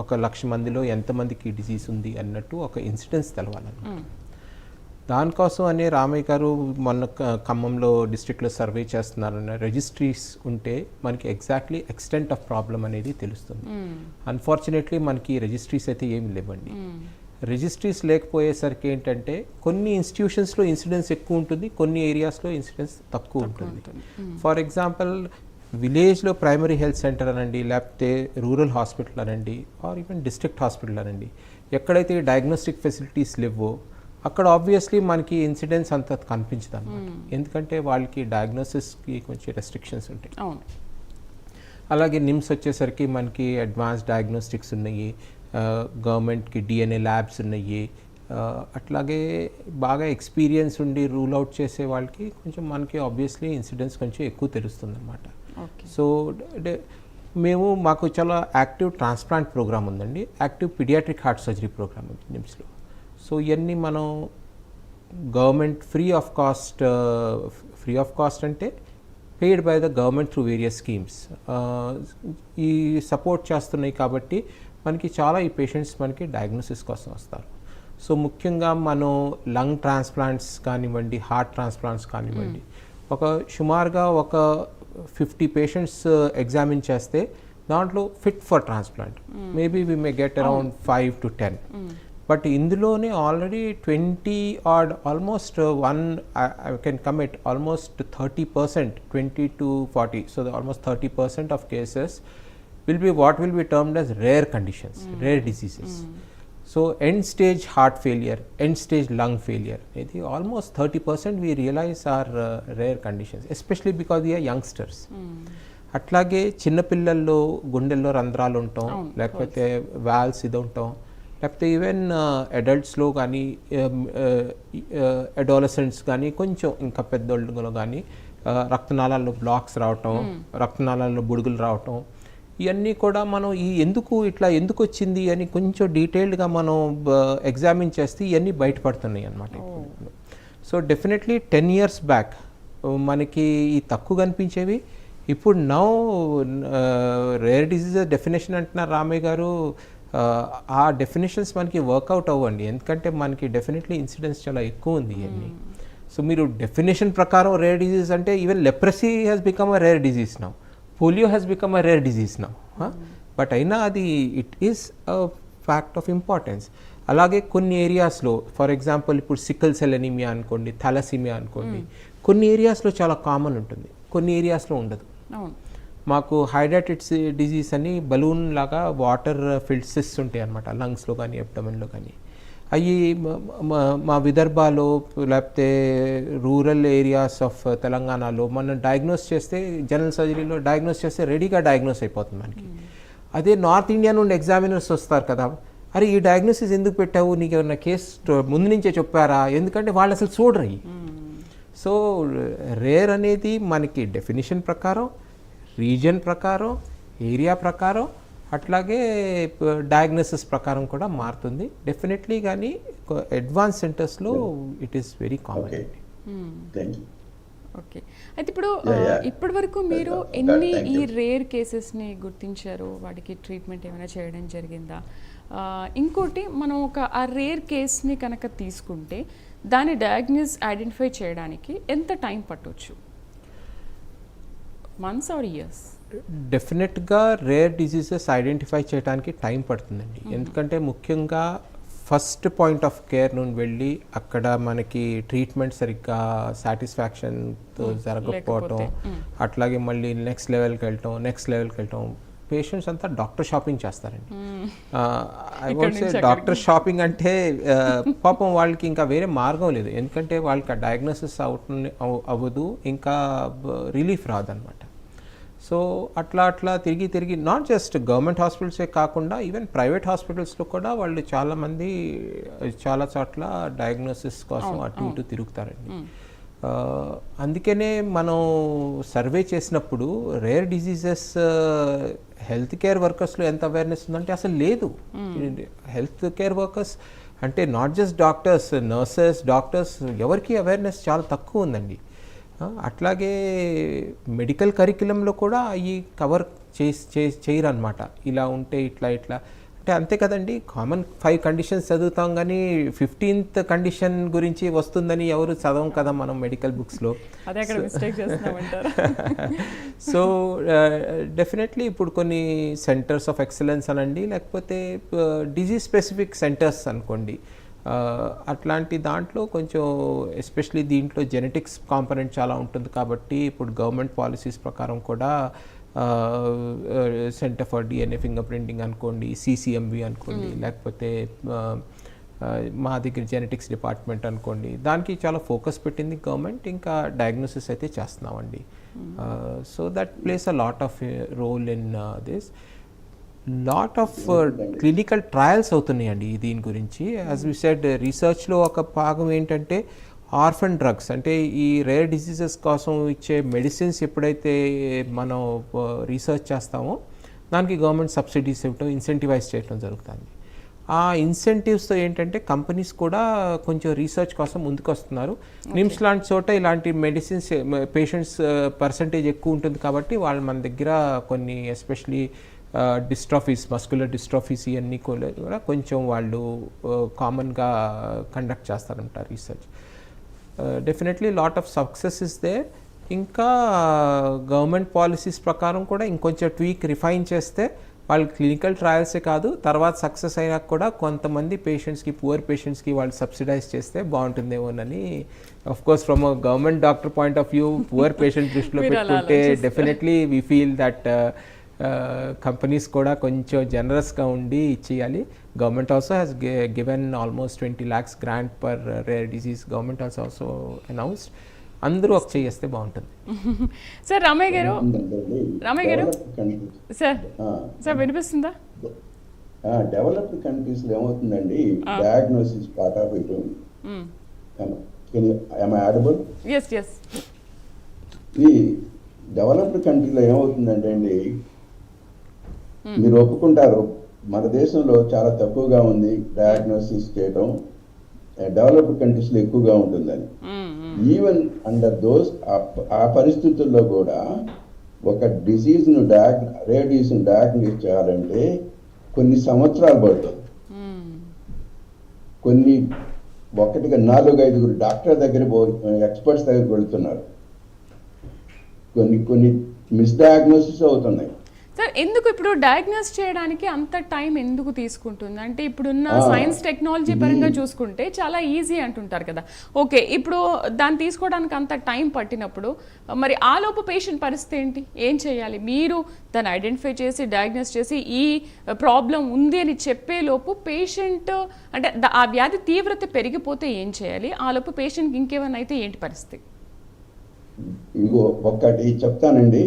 1,00,000 మందిలో ఎంతమందికి డిసీజ్ ఉంది అన్నట్టు ఒక ఇన్సిడెన్స్ తెలవాలన్నమాట. దానికోసం అనే రామయ్య గారు మొన్న ఖమ్మంలో డిస్ట్రిక్ట్లో సర్వే చేస్తున్నారన్న రిజిస్ట్రీస్ ఉంటే మనకి ఎగ్జాక్ట్లీ ఎక్స్టెంట్ ఆఫ్ ప్రాబ్లం అనేది తెలుస్తుంది. అన్ఫార్చునేట్లీ మనకి రిజిస్ట్రీస్ అయితే ఏమి లేవండి. రిజిస్ట్రీస్ లేకపోయేసరికి ఏంటంటే కొన్ని ఇన్స్టిట్యూషన్స్లో ఇన్సిడెన్స్ ఎక్కువ ఉంటుంది, కొన్ని ఏరియాస్లో ఇన్సిడెన్స్ తక్కువ ఉంటుంది. ఫర్ ఎగ్జాంపుల్ విలేజ్లో ప్రైమరీ హెల్త్ సెంటర్ అనండి, లేకపోతే రూరల్ హాస్పిటల్ అనండి, ఆర్ ఈవెన్ డిస్ట్రిక్ట్ హాస్పిటల్ అనండి, ఎక్కడైతే డయాగ్నోస్టిక్ ఫెసిలిటీస్ లేవో అక్కడ ఆబ్వియస్లీ మనకి ఇన్సిడెన్స్ అంత కనిపించదు అన్నమాట. ఎందుకంటే వాళ్ళకి డయాగ్నోసిస్కి కొంచెం రెస్ట్రిక్షన్స్ ఉంటాయి. అలాగే నిమ్స్ వచ్చేసరికి మనకి అడ్వాన్స్ డయాగ్నోస్టిక్స్ ఉన్నాయి, గవర్నమెంట్కి డిఎన్ఏ ల్యాబ్స్ ఉన్నాయి. అట్లాగే బాగా ఎక్స్పీరియన్స్ ఉండి రూల్ అవుట్ చేసే వాళ్ళకి కొంచెం మనకి ఆబ్వియస్లీ ఇన్సిడెన్స్ కొంచెం ఎక్కువ తెలుస్తుంది అన్నమాట. సో మాకు చాలా యాక్టివ్ ట్రాన్స్ప్లాంట్ ప్రోగ్రామ్ ఉందండి, active paediatric heart surgery programme ఉంది నిమ్స్లో. సో ఇవన్నీ మనం గవర్నమెంట్ ఫ్రీ ఆఫ్ కాస్ట్ అంటే paid by the government through various schemes ఈ సపోర్ట్ చేస్తున్నాయి. కాబట్టి మనకి చాలా ఈ పేషెంట్స్ మనకి డయాగ్నోసిస్ కోసం వస్తారు. సో ముఖ్యంగా మనం లంగ్ ట్రాన్స్ప్లాంట్స్ కానివ్వండి, హార్ట్ ట్రాన్స్ప్లాంట్స్ కానివ్వండి, సుమారుగా ఒక 50 పేషెంట్స్ ఎగ్జామిన్ చేస్తే దాంట్లో fit for transplant maybe we may get around 5 to 10. But ఇందులోనే already 20 odd almost I can commit almost 30%, 20 to 40, so almost 30% of cases will be termed as rare conditions, rare diseases. So end stage heart failure, end stage lung failure, almost 30% we realize are rare conditions, especially because we are youngsters. అట్లాగే చిన్నపిల్లల్లో గుండెల్లో రంధ్రాలు ఉంటాం, లేకపోతే valves ఇది ఉంటాం, లేకపోతే even అడల్ట్స్లో కానీ అడాలసెంట్స్ కానీ కొంచెం ఇంకా పెద్దోళ్ళలో కానీ రక్తనాళాల్లో బ్లాక్స్ రావటం, రక్తనాళాల్లో బుడుగులు రావటం, ఇవన్నీ కూడా మనం ఎందుకు వచ్చింది అని కొంచెం డీటెయిల్డ్గా మనం ఎగ్జామిన్ చేస్తే ఇవన్నీ బయటపడుతున్నాయి అన్నమాట. సో డెఫినెట్లీ 10 years బ్యాక్ మనకి ఈ తక్కువ కనిపించేవి ఇప్పుడు నౌ రేర్ డిసీజెస్ డెఫినేషన్ అంటున్నారు రామయ్య గారు. ఆ డెఫినేషన్స్ మనకి వర్కౌట్ అవ్వండి, ఎందుకంటే మనకి డెఫినెట్లీ ఇన్సిడెన్స్ చాలా ఎక్కువ ఉంది ఇవన్నీ. సో మీరు డెఫినేషన్ ప్రకారం రేర్ డిజీజ్ అంటే even leprosy has become a rare disease now, polio has become a rare disease now. But అయినా అది it is fact of importance. అలాగే కొన్ని ఏరియాస్లో ఫర్ ఎగ్జాంపుల్ ఇప్పుడు సికిల్ సెల్ ఎనీమియా అనుకోండి, థాలసీమియా అనుకోండి, కొన్ని ఏరియాస్లో చాలా కామన్ ఉంటుంది, కొన్ని ఏరియాస్లో ఉండదు. అవును. మాకు హైడ్రాటిడ్స్ డిజీజ్ అని బలూన్ లాగా వాటర్ ఫిల్డ్ సిస్ట్స్ ఉంటాయి అన్నమాట లంగ్స్లో కానీ అబ్డమెన్లో కానీ. అవి మా విదర్భలో లేకపోతే రూరల్ ఏరియాస్ ఆఫ్ తెలంగాణలో మనం డయాగ్నోస్ చేస్తే జనరల్ సర్జరీలో డయాగ్నోస్ చేస్తే రెడీగా డయాగ్నోస్ అయిపోతుంది మనకి. అదే నార్త్ ఇండియా నుండి ఎగ్జామినర్స్ వస్తారు కదా, అరే ఈ డయాగ్నోసిస్ ఎందుకు పెట్టావు, నీకు ఏమన్నా కేసు ముందు నుంచే చెప్పారా, ఎందుకంటే వాళ్ళు అసలు చూడరు అయ్యి. సో రేర్ అనేది మనకి డెఫినిషన్ ప్రకారం, రీజన్ ప్రకారం, ఏరియా ప్రకారం, అట్లాగే డయాగ్నోసిస్ ప్రకారం కూడా మారుతుంది డెఫినెట్లీ. కానీ అడ్వాన్స్ సెంటర్స్లో it is very common. Okay, అయితే ఇప్పుడు ఇప్పటి వరకు మీరు ఎన్ని ఈ రేర్ కేసెస్ని గుర్తించారు, వాటికి ట్రీట్మెంట్ ఏమైనా చేయడం జరిగిందా? ఇంకోటి మనం ఆ రేర్ కేస్ని కనుక తీసుకుంటే దాని డయాగ్నోస్ ఐడెంటిఫై చేయడానికి ఎంత టైం పట్టవచ్చు? Months or years? డెఫినెట్గా రేర్ డిజీజెస్ ఐడెంటిఫై చేయడానికి టైం పడుతుందండి. ఎందుకంటే ముఖ్యంగా ఫస్ట్ పాయింట్ ఆఫ్ కేర్ నుండి వెళ్ళి అక్కడ మనకి ట్రీట్మెంట్ సరిగ్గా సాటిస్ఫాక్షన్తో జరగకపోవటం, అట్లాగే మళ్ళీ నెక్స్ట్ లెవెల్కి వెళ్ళటం పేషెంట్స్ అంతా డాక్టర్ షాపింగ్ చేస్తారండి. I want say doctor shopping అంటే పాపం వాళ్ళకి ఇంకా వేరే మార్గం లేదు, ఎందుకంటే వాళ్ళకి ఆ డయాగ్నోసిస్ అవ్వదు, ఇంకా రిలీఫ్ రాదనమాట. సో అట్లా తిరిగి నాట్ జస్ట్ గవర్నమెంట్ హాస్పిటల్సే కాకుండా ఈవెన్ ప్రైవేట్ హాస్పిటల్స్లో కూడా వాళ్ళు చాలామంది చాలా చోట్ల డయాగ్నోసిస్ కోసం అటు ఇటు తిరుగుతారండి. అందుకనే మనం సర్వే చేసినప్పుడు రేర్ డిజీజెస్ హెల్త్ కేర్ వర్కర్స్లో ఎంత అవేర్నెస్ ఉందంటే అసలు లేదు. హెల్త్ కేర్ వర్కర్స్ అంటే not just doctors, nurses, doctors ఎవరికి అవేర్నెస్ చాలా తక్కువ ఉందండి. అట్లాగే మెడికల్ కరిక్యులంలో కూడా అవి కవర్ చేయరనమాట. ఇలా ఉంటే ఇట్లా అంటే అంతే కదండి, కామన్ 5 కండిషన్స్ చదువుతాం కానీ 15th కండిషన్ గురించి వస్తుందని ఎవరు చదవం కదా మనం మెడికల్ బుక్స్లో. సో డెఫినెట్లీ ఇప్పుడు కొన్ని సెంటర్స్ ఆఫ్ ఎక్సలెన్స్ అనండి, లేకపోతే డిజీజ్ స్పెసిఫిక్ సెంటర్స్ అనుకోండి, అట్లాంటి దాంట్లో కొంచెం ఎస్పెషలీ దీంట్లో జెనెటిక్స్ కాంపనెంట్ చాలా ఉంటుంది కాబట్టి ఇప్పుడు గవర్నమెంట్ పాలసీస్ ప్రకారం కూడా centre for DNA finger printing అనుకోండి, సిసిఎంవి అనుకోండి, లేకపోతే మా దగ్గర జెనెటిక్స్ డిపార్ట్మెంట్ అనుకోండి, దానికి చాలా ఫోకస్ పెట్టింది గవర్నమెంట్. ఇంకా డయాగ్నోసిస్ అయితే చేస్తున్నామండి. So that place a lot of role in this. Lot of clinical trials అవుతున్నాయండి దీని గురించి. యాజ్ వి సెడ్, రీసెర్చ్లో ఒక భాగం ఏంటంటే ఆర్ఫన్ డ్రగ్స్, అంటే ఈ రేర్ డిసీజెస్ కోసం ఇచ్చే మెడిసిన్స్ ఎప్పుడైతే మనం రీసెర్చ్ చేస్తామో దానికి గవర్నమెంట్ సబ్సిడీస్ ఇవ్వటం, ఇన్సెంటివైజ్ చేయడం జరుగుతుంది. ఆ ఇన్సెంటివ్స్తో ఏంటంటే కంపెనీస్ కూడా కొంచెం రీసెర్చ్ కోసం ముందుకు వస్తున్నారు. నిమ్స్ లాంటి చోట ఇలాంటి మెడిసిన్స్ పేషెంట్స్ పర్సంటేజ్ ఎక్కువ ఉంటుంది కాబట్టి వాళ్ళు మన దగ్గర కొన్ని ఎస్పెషలీ డిస్ట్రాఫీస్, మస్కులర్ డిస్ట్రాఫీస్ ఇవన్నీ కూడా కొంచెం వాళ్ళు కామన్గా కండక్ట్ చేస్తారంటారు research. Definitely lot of success is there. ఇంకా గవర్నమెంట్ పాలసీస్ ప్రకారం కూడా ఇంకొంచెం ట్వీక్ రిఫైన్ చేస్తే వాళ్ళు క్లినికల్ ట్రయల్సే కాదు, తర్వాత సక్సెస్ అయినా కూడా కొంతమంది పేషెంట్స్కి, పువర్ పేషెంట్స్కి వాళ్ళు సబ్సిడైజ్ చేస్తే బాగుంటుందేమోనని. Of course from a government doctor point of view poor patient దృష్టిలో పెట్టుకుంటే definitely we feel that companies కూడా కొంచెం జనరస్గా ఉండి ఇచ్చేయాలి. Government also has given almost 20 lakhs grant per rare disease. Government also announced. అందరూ ఒక చేస్తే బాగుంటుంది. సార్ రామయ్య గారు సార్ వినిపిస్తుందా? డెవలప్డ్ కంట్రీస్లో ఏమవుతుందండి, diagnosis part of it. am I audible? yes ఈ డెవలప్డ్ కంట్రీలో ఏమవుతుందంటే అండి, మీరు ఒప్పుకుంటారు మన దేశంలో చాలా తక్కువగా ఉంది డయాగ్నోసిస్ చేయడం, డెవలప్డ్ కంట్రీస్లో ఎక్కువగా ఉంటుందని. ఈవెన్ అండర్ దోస్ ఆ పరిస్థితుల్లో కూడా ఒక డిసీజ్ను రేర్ డిసీజ్ను డయాగ్నోస్ చేయాలంటే కొన్ని సంవత్సరాలు పడుతుంది. కొన్ని 4-5 డాక్టర్ దగ్గర ఎక్స్పర్ట్స్ దగ్గరికి వెళ్తున్నారు. కొన్ని మిస్డయాగ్నోసిస్ అవుతున్నాయి. సార్ ఎందుకు ఇప్పుడు డయాగ్నోస్ చేయడానికి అంత టైం ఎందుకు తీసుకుంటుంది? అంటే ఇప్పుడున్న సైన్స్ టెక్నాలజీ పరంగా చూసుకుంటే చాలా ఈజీ అంటుంటారు కదా. ఓకే, ఇప్పుడు దాన్ని తీసుకోవడానికి అంత టైం పట్టినప్పుడు మరి ఆలోపు పేషెంట్ పరిస్థితి ఏంటి? ఏం చేయాలి? మీరు దాన్ని ఐడెంటిఫై చేసి డయాగ్నోస్ చేసి ఈ ప్రాబ్లం ఉంది అని చెప్పేలోపు పేషెంట్ అంటే ఆ వ్యాధి తీవ్రత పెరిగిపోతే ఏం చేయాలి? ఆలోపు పేషెంట్కి ఇంకేమైనా అయితే ఏంటి పరిస్థితి? ఇంకో ఒక్కటి చెప్తానండి.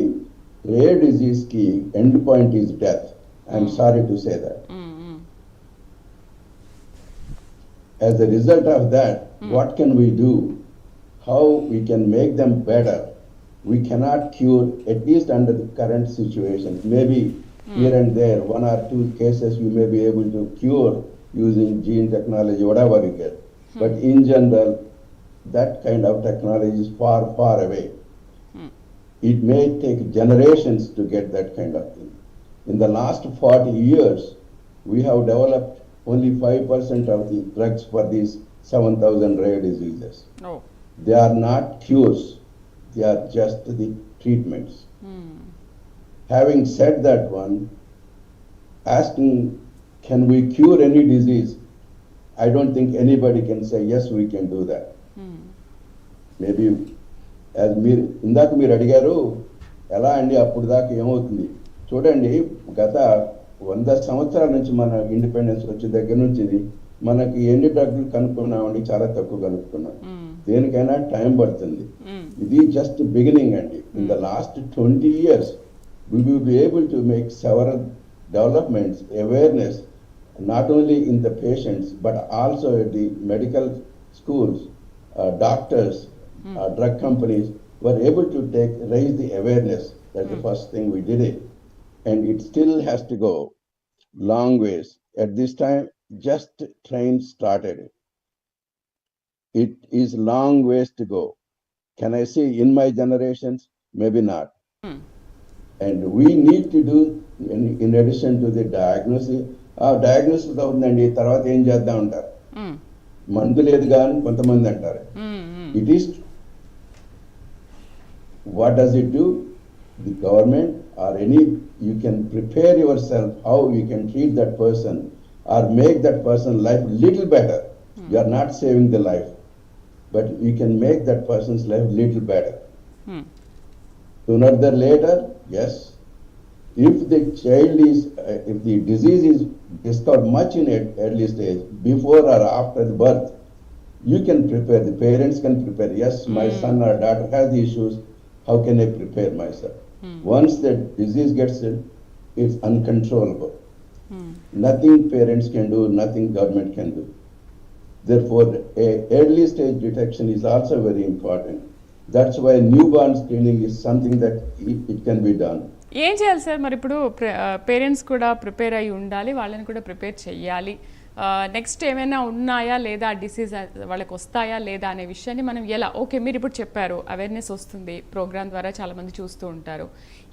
రేర్ డిజీజ్ కి end point is death. I'm sorry to say that. As a result of that, what can we do? How we can make them better? We cannot cure, at least under the current situation. Maybe here and there, 1 or 2 cases we may be able to cure using gene technology, whatever you get. But in general, that kind of technology is far, far away. It may take generations to get that kind of thing. In the last 40 years, we have developed only 5% of the drugs for these 7,000 rare diseases. Oh. They are not cures, they are just the treatments. Having said that one, asking, can we cure any disease? I don't think anybody can say, yes, we can do that. Maybe, as ఇందాక మీరు అడిగారు ఎలా అండి అప్పుడు దాకా ఏమవుతుంది చూడండి. గత 100 సంవత్సరాల నుంచి మన ఇండిపెండెన్స్ వచ్చే దగ్గర నుంచి మనకి ఎన్ని డ్రగ్లు కనుక్కున్నామండి? చాలా తక్కువ కనుక్కున్నాం. దేనికైనా టైం పడుతుంది. ఇది జస్ట్ బిగినింగ్ అండి. In the last 20 years we will be able to make several developments, awareness, not only in the patients but also at the medical schools, doctors, drug companies were able to raise the awareness. That's the first thing we did it. And it still has to go long ways. At this time, just train started. It is long ways to go. Can I say in my generations? Maybe not. And we need to do, in addition to the diagnosis, diagnosis అవుతుందండి, తర్వాత ఏం చేద్దాం అంటారు. మందు లేదు కానీ కొంతమంది అంటారు. It is, what does it do? The government or any, you can prepare yourself how you can treat that person or make that person's life little better. You are not saving the life, but you can make that person's life little better. Sooner than later, yes. If the child is, if the disease is discovered much in early stage, before or after the birth, you can prepare, the parents can prepare. Yes, my son or daughter has the issues, how can I prepare myself? Once the disease gets in, it's uncontrollable. Nothing parents can do, nothing government can do. Therefore, early stage detection is also very important. That's why newborn screening is something that it can be done. ఏం చేయాలి sir మరి? ఇప్పుడు parents కూడా prepare అయి ఉండాలి, వాళ్ళని కూడా prepare చెయ్యాలి. నెక్స్ట్ ఏమైనా ఉన్నాయా లేదా, డిసీజ్ వాళ్ళకి వస్తాయా లేదా అనే విషయాన్ని మనం ఎలా, ఓకే మీరు ఇప్పుడు చెప్పారు అవేర్నెస్ వస్తుంది, ప్రోగ్రామ్ ద్వారా చాలామంది చూస్తూ ఉంటారు.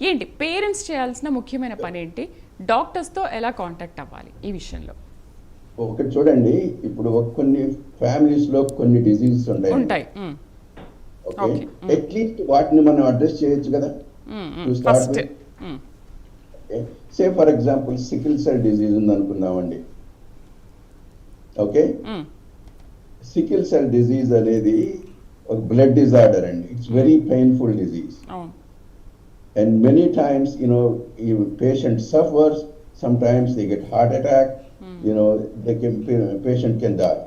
ఏంటి పేరెంట్స్ చేయాల్సిన ముఖ్యమైన పని ఏంటి? డాక్టర్స్తో ఎలా కాంటాక్ట్ అవ్వాలి ఈ విషయంలో? ఒకటి చూడండి, ఇప్పుడు కొన్ని ఫ్యామిలీస్లో కొన్ని డిసీజెస్ ఉంటాయి. ఓకే, అట్లీస్ట్ వాటిని మనం అడ్రస్ చేయొచ్చు కదా. First say for example sickle cell disease ఉంది అనుకుందామండి. ఓకే, సికిల్ సెల్ డిజీజ్ అనేది ఒక బ్లడ్ డిజార్డర్ అండి. It's very painful disease. And many times, patient suffers. Sometimes they get heart attack. Patient can die.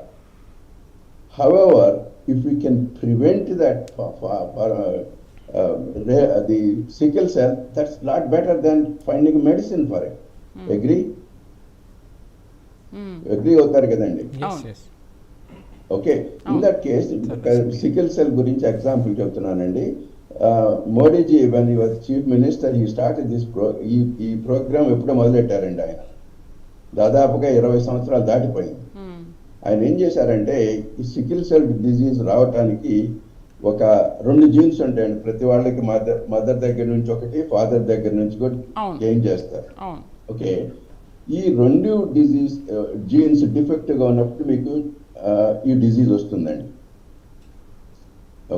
However, if we can prevent that the sickle cell, that's a lot better than finding medicine for it. Agree? Agree అవుతారు కదండి. Okay, in that case sickle cell గురించి example చెప్తున్నానండి. Modiji when he was chief minister, he started this ఈ programme ఎప్పుడో మొదలెట్టారండి. ఆయన దాదాపుగా 20 సంవత్సరాలు దాటిపోయింది. ఆయన ఏం చేశారంటే, ఈ సికిల్ సెల్ డిజీజ్ రావటానికి ఒక 2 జీన్స్ ఉంటాయండి. ప్రతి వాళ్ళకి మదర్ దగ్గర నుంచి ఒకటి, ఫాదర్ దగ్గర నుంచి కూడా గెయిన్ చేస్తారు. ఓకే, ఈ 2 డిజీజ్ జీన్స్ డిఫెక్ట్గా ఉన్నప్పుడు మీకు ఈ డిజీజ్ వస్తుందండి.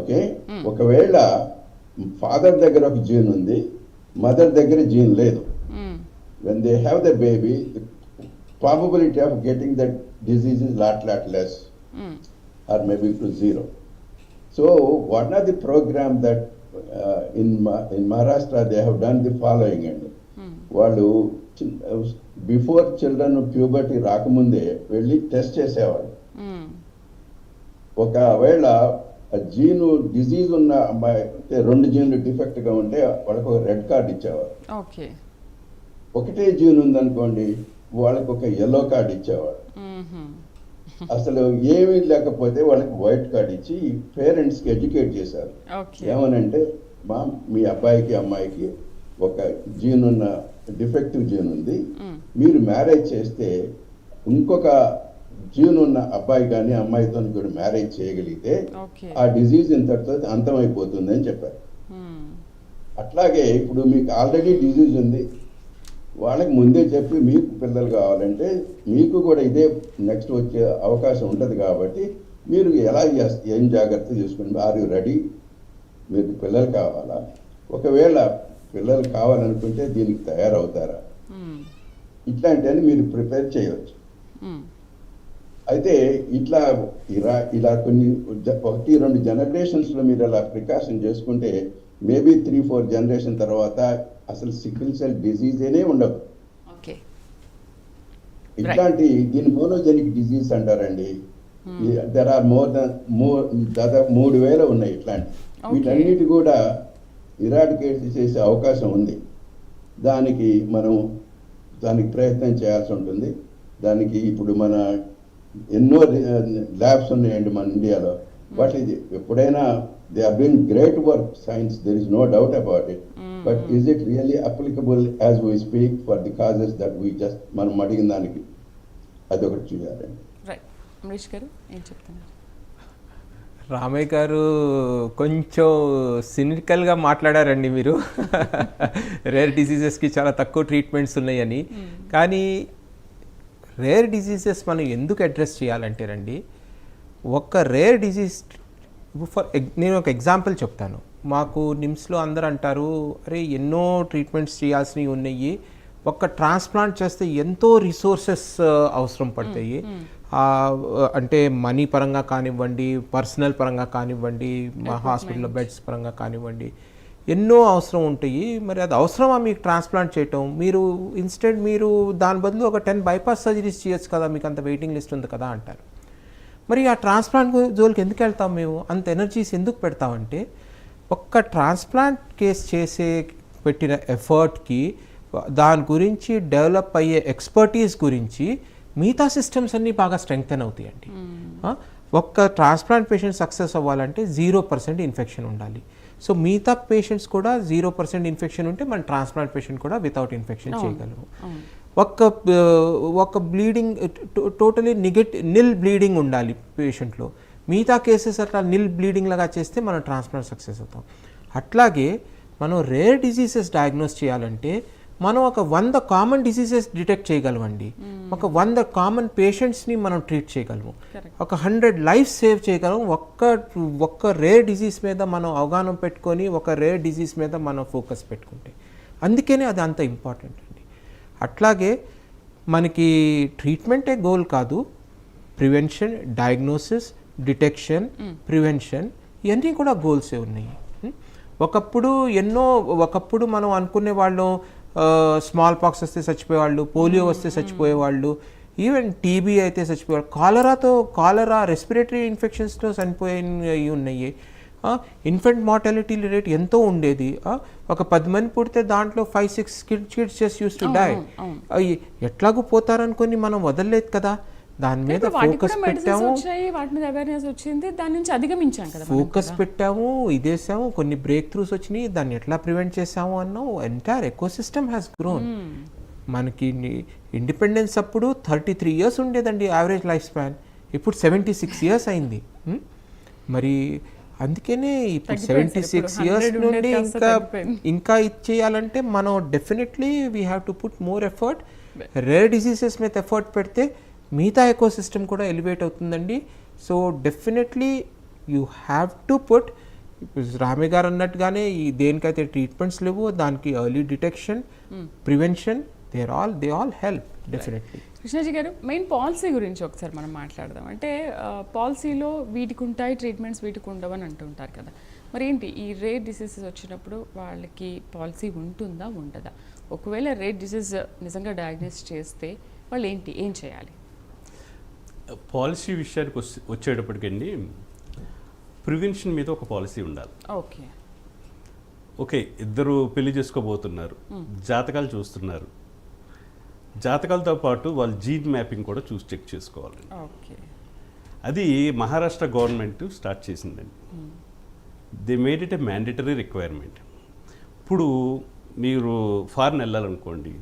ఓకే, ఒకవేళ ఫాదర్ దగ్గర ఒక జీన్ ఉంది, మదర్ దగ్గర జీన్ లేదు, when they have the baby, the probability of getting that disease is lot less, or maybe to zero. So one of the program that in Maharashtra they have done the following, and వాళ్ళు before children puberty రాకముందే వెళ్ళి test చేసేవాళ్ళు. ఒకవేళ జీను disease ఉన్న అమ్మాయి అంటే 2 జీన్లు defect గా ఉంటే వాళ్ళకి ఒక రెడ్ కార్డ్ ఇచ్చేవారు. ఓకే. ఒకటే జీన్ ఉందనుకోండి వాళ్ళకి ఒక ఎల్లో కార్డ్ ఇచ్చేవారు. అసలు ఏమీ లేకపోతే వాళ్ళకి వైట్ కార్డ్ ఇచ్చి పేరెంట్స్ కి ఎడ్యుకేట్ చేశారు. ఏమనంటే మీ అబ్బాయికి అమ్మాయికి ఒక జీన్ ఉన్న డిఫెక్టివ్ జీన్ ఉంది, మీరు మ్యారేజ్ చేస్తే ఇంకొక జీన్ ఉన్న అబ్బాయి కానీ అమ్మాయితో కూడా మ్యారేజ్ చేయగలిగితే ఆ డిజీజ్ ఇంతటితో అంతమైపోతుంది అని చెప్పారు. అట్లాగే ఇప్పుడు మీకు ఆల్రెడీ డిజీజ్ ఉంది, వాళ్ళకి ముందే చెప్పి మీకు పిల్లలు కావాలంటే మీకు కూడా ఇదే నెక్స్ట్ వచ్చే అవకాశం ఉంటుంది కాబట్టి మీరు ఎలా ఏం జాగ్రత్త తీసుకుంటే ఆర్ యు రెడీ, మీకు పిల్లలు కావాలా, ఒకవేళ పిల్లలు కావాలనుకుంటే దీనికి తయారవుతారా, ఇట్లాంటివన్నీ మీరు ప్రిపేర్ చేయవచ్చు. అయితే ఇలా కొన్ని 1-2 జనరేషన్స్లో మీరు అలా ప్రికాషన్ చేసుకుంటే మేబీ 3-4 జనరేషన్ తర్వాత అసలు సికిల్ సెల్ డిజీజేనే ఉండదు. ఇట్లాంటి దీని మోనోజెనిక్ డిజీజ్ అంటారండి. దెర్ ఆర్ దాదాపు 3000 ఉన్నాయి ఇట్లాంటి. వీటన్నిటి కూడా ఇరాడికేట్ చేసే అవకాశం ఉంది. దానికి ప్రయత్నం చేయాల్సి ఉంటుంది. దానికి ఇప్పుడు మన ఎన్నో ల్యాబ్స్ ఉన్నాయండి మన ఇండియాలో. వాటి ఎప్పుడైనా they are doing great work, science, there is no doubt about it. But is it really applicable as we speak for the causes that we just మనం అడిగిన దానికి? అదొకటి చూడాలండి. అమరీష్ గారు ఏం చెప్తున్నారు? రామయ్య గారు కొంచెం సినికల్గా మాట్లాడారండి మీరు. రేర్ డిసీజెస్కి చాలా తక్కువ ట్రీట్మెంట్స్ ఉన్నాయని. కానీ రేర్ డిసీజెస్ మనం ఎందుకు అడ్రస్ చేయాలంటే రండి, ఒక రేర్ డిసీజ్ నేను ఒక ఎగ్జాంపుల్ చెప్తాను. మాకు నిమ్స్లో అందరూ అంటారు, అరే ఎన్నో ట్రీట్మెంట్స్ చేయాల్సినవి ఉన్నాయి, ఒక్క ట్రాన్స్ప్లాంట్ చేస్తే ఎంతో రిసోర్సెస్ అవసరం పడతాయి. అంటే మనీ పరంగా కానివ్వండి, పర్సనల్ పరంగా కానివ్వండి, మా హాస్పిటల్లో బెడ్స్ పరంగా కానివ్వండి, ఎన్నో అవసరం ఉంటాయి. మరి అది అవసరమా మీకు ట్రాన్స్ప్లాంట్ చేయటం? మీరు దాని బదులు ఒక 10 బైపాస్ సర్జరీస్ చేయొచ్చు కదా, మీకు అంత వెయిటింగ్ లిస్ట్ ఉంది కదా అంటారు. మరి ఆ ట్రాన్స్ప్లాంట్ జోలికి ఎందుకు వెళ్తాం మేము? అంత ఎనర్జీస్ ఎందుకు పెడతామంటే, ఒక్క ట్రాన్స్ప్లాంట్ కేసు పెట్టిన ఎఫర్ట్కి, దాని గురించి డెవలప్ అయ్యే ఎక్స్పర్టీస్ గురించి మిగతా సిస్టమ్స్ అన్నీ బాగా స్ట్రెంగ్తెన్ అవుతాయండి. ఒక్క ట్రాన్స్ప్లాంట్ పేషెంట్ సక్సెస్ అవ్వాలంటే 0% ఇన్ఫెక్షన్ ఉండాలి. సో మిగతా పేషెంట్స్ కూడా 0% ఇన్ఫెక్షన్ ఉంటే మన ట్రాన్స్ప్లాంట్ పేషెంట్ కూడా వితౌట్ ఇన్ఫెక్షన్ చేయగలము. ఒక బ్లీడింగ్ టోటలీ నిల్ బ్లీడింగ్ ఉండాలి పేషెంట్లో. మిగతా కేసెస్ అట్లా నిల్ బ్లీడింగ్ లాగా చేస్తే మనం ట్రాన్స్ప్లాంట్ సక్సెస్ అవుతాం. అట్లాగే మనం రేర్ డిసీజెస్ డయాగ్నోస్ చేయాలంటే మనం ఒక 100 కామన్ డిసీజెస్ డిటెక్ట్ చేయగలమండి. ఒక 100 కామన్ పేషెంట్స్ని మనం ట్రీట్ చేయగలము. ఒక 100 లైఫ్ సేవ్ చేయగలం ఒక్క రేర్ డిసీజ్ మీద మనం అవగాహన పెట్టుకొని, ఒక రేర్ డిసీజ్ మీద మనం ఫోకస్ పెట్టుకుంటే. అందుకనే అది అంత ఇంపార్టెంట్ అండి. అట్లాగే మనకి ట్రీట్మెంటే గోల్ కాదు, ప్రివెన్షన్, డయాగ్నోసిస్, డిటెక్షన్, ప్రివెన్షన్, ఇవన్నీ కూడా గోల్సే ఉన్నాయి. ఒకప్పుడు మనం అనుకునే వాళ్ళం స్మాల్ పాక్స్ వస్తే చచ్చిపోయేవాళ్ళు, పోలియో వస్తే చచ్చిపోయేవాళ్ళు, ఈవెన్ టీబీ అయితే చచ్చిపోయేవాళ్ళు, కాలరా రెస్పిరేటరీ ఇన్ఫెక్షన్స్తో చనిపోయి ఉన్నాయి. ఇన్ఫెంట్ మార్టాలిటీ రేట్ ఎంతో ఉండేది. ఒక 10 మంది పుడితే దాంట్లో 5-6 kids just use to die. ఎట్లాగూ పోతారనుకొని మనం వదలలేదు కదా, దాని మీద ఫోకస్ పెట్టాము, ఫోకస్ పెట్టాము, ఇదేసాము, కొన్ని బ్రేక్ త్రూస్ వచ్చినాయి, దాన్ని ఎట్లా ప్రివెంట్ చేసాము అన్నాం. Entire ecosystem has grown. మనకి ఇండిపెండెన్స్ అప్పుడు 33 years ఉండేదండి యావరేజ్ లైఫ్ స్పాన్, ఇప్పుడు 76 years అయింది. మరి అందుకనే ఇప్పుడు 76 years నుండి ఇంకా ఇచ్చేయాలంటే మనం definitely we have to put more effort. Rare diseases మీద ఎఫర్ట్ పెడితే మిగతా ఎకోసిస్టమ్ కూడా ఎలివేట్ అవుతుందండి. So definitely you have to put, రామే గారు అన్నట్టుగానే దేనికైతే ట్రీట్మెంట్స్ లేవు దానికి early detection, prevention, they all help definitely. Krishnaji గారు, మెయిన్ పాలసీ గురించి ఒకసారి మనం మాట్లాడదాం. అంటే పాలసీలో వీటికి ఉంటాయి ట్రీట్మెంట్స్, వీటికి ఉండవని అంటుంటారు కదా. మరి ఏంటి ఈ రేర్ డిసీజెస్ వచ్చినప్పుడు వాళ్ళకి పాలసీ ఉంటుందా ఉండదా? ఒకవేళ రేర్ డిసీజ్ నిజంగా డయాగ్నోస్ చేస్తే వాళ్ళు ఏం చేయాలి? పాలసీ విషయానికి వచ్చేటప్పటికండి ప్రివెన్షన్ మీద ఒక పాలసీ ఉండాలి. ఓకే ఓకే, ఇద్దరు పెళ్లి చేసుకోబోతున్నారు, జాతకాలు చూస్తున్నారు, జాతకాలతో పాటు వాళ్ళు జీన్ మ్యాపింగ్ కూడా చూసి చెక్ చేసుకోవాలి. ఓకే, అది మహారాష్ట్ర గవర్నమెంట్ స్టార్ట్ చేసిందండి. They made it a mandatory requirement. ఇప్పుడు మీరు ఫారెన్ వెళ్ళాలనుకోండి,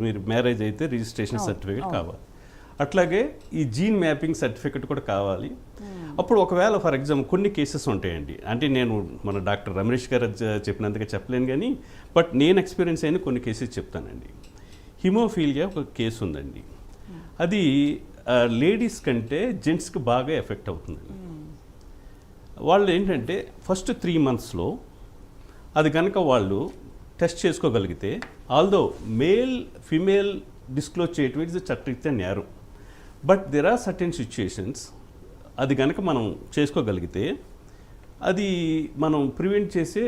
మీరు మ్యారేజ్ అయితే రిజిస్ట్రేషన్ సర్టిఫికేట్ కావాలి, అట్లాగే ఈ జీన్ మ్యాపింగ్ సర్టిఫికేట్ కూడా కావాలి. అప్పుడు ఒకవేళ ఫర్ ఎగ్జాంపుల్ కొన్ని కేసెస్ ఉంటాయండి, అంటే నేను మన డాక్టర్ రమేష్ గారు చెప్పినంతగా చెప్పలేను కానీ, బట్ నేను ఎక్స్పీరియన్స్ అయిన కొన్ని కేసెస్ చెప్తానండి. హిమోఫీలియా ఒక కేసు ఉందండి, అది లేడీస్ కంటే జెంట్స్కి బాగా ఎఫెక్ట్ అవుతుందండి. వాళ్ళు ఏంటంటే ఫస్ట్ 3 monthsలో అది కనుక వాళ్ళు టెస్ట్ చేసుకోగలిగితే, ఆల్దో ఫీమేల్ డిస్క్లోజ్ చేయటం ఇట్స్ చట్టరీత్యా నేరం, but there are certain situations అది కనుక మనం చేసుకోగలిగితే అది మనం ప్రివెంట్ చేసే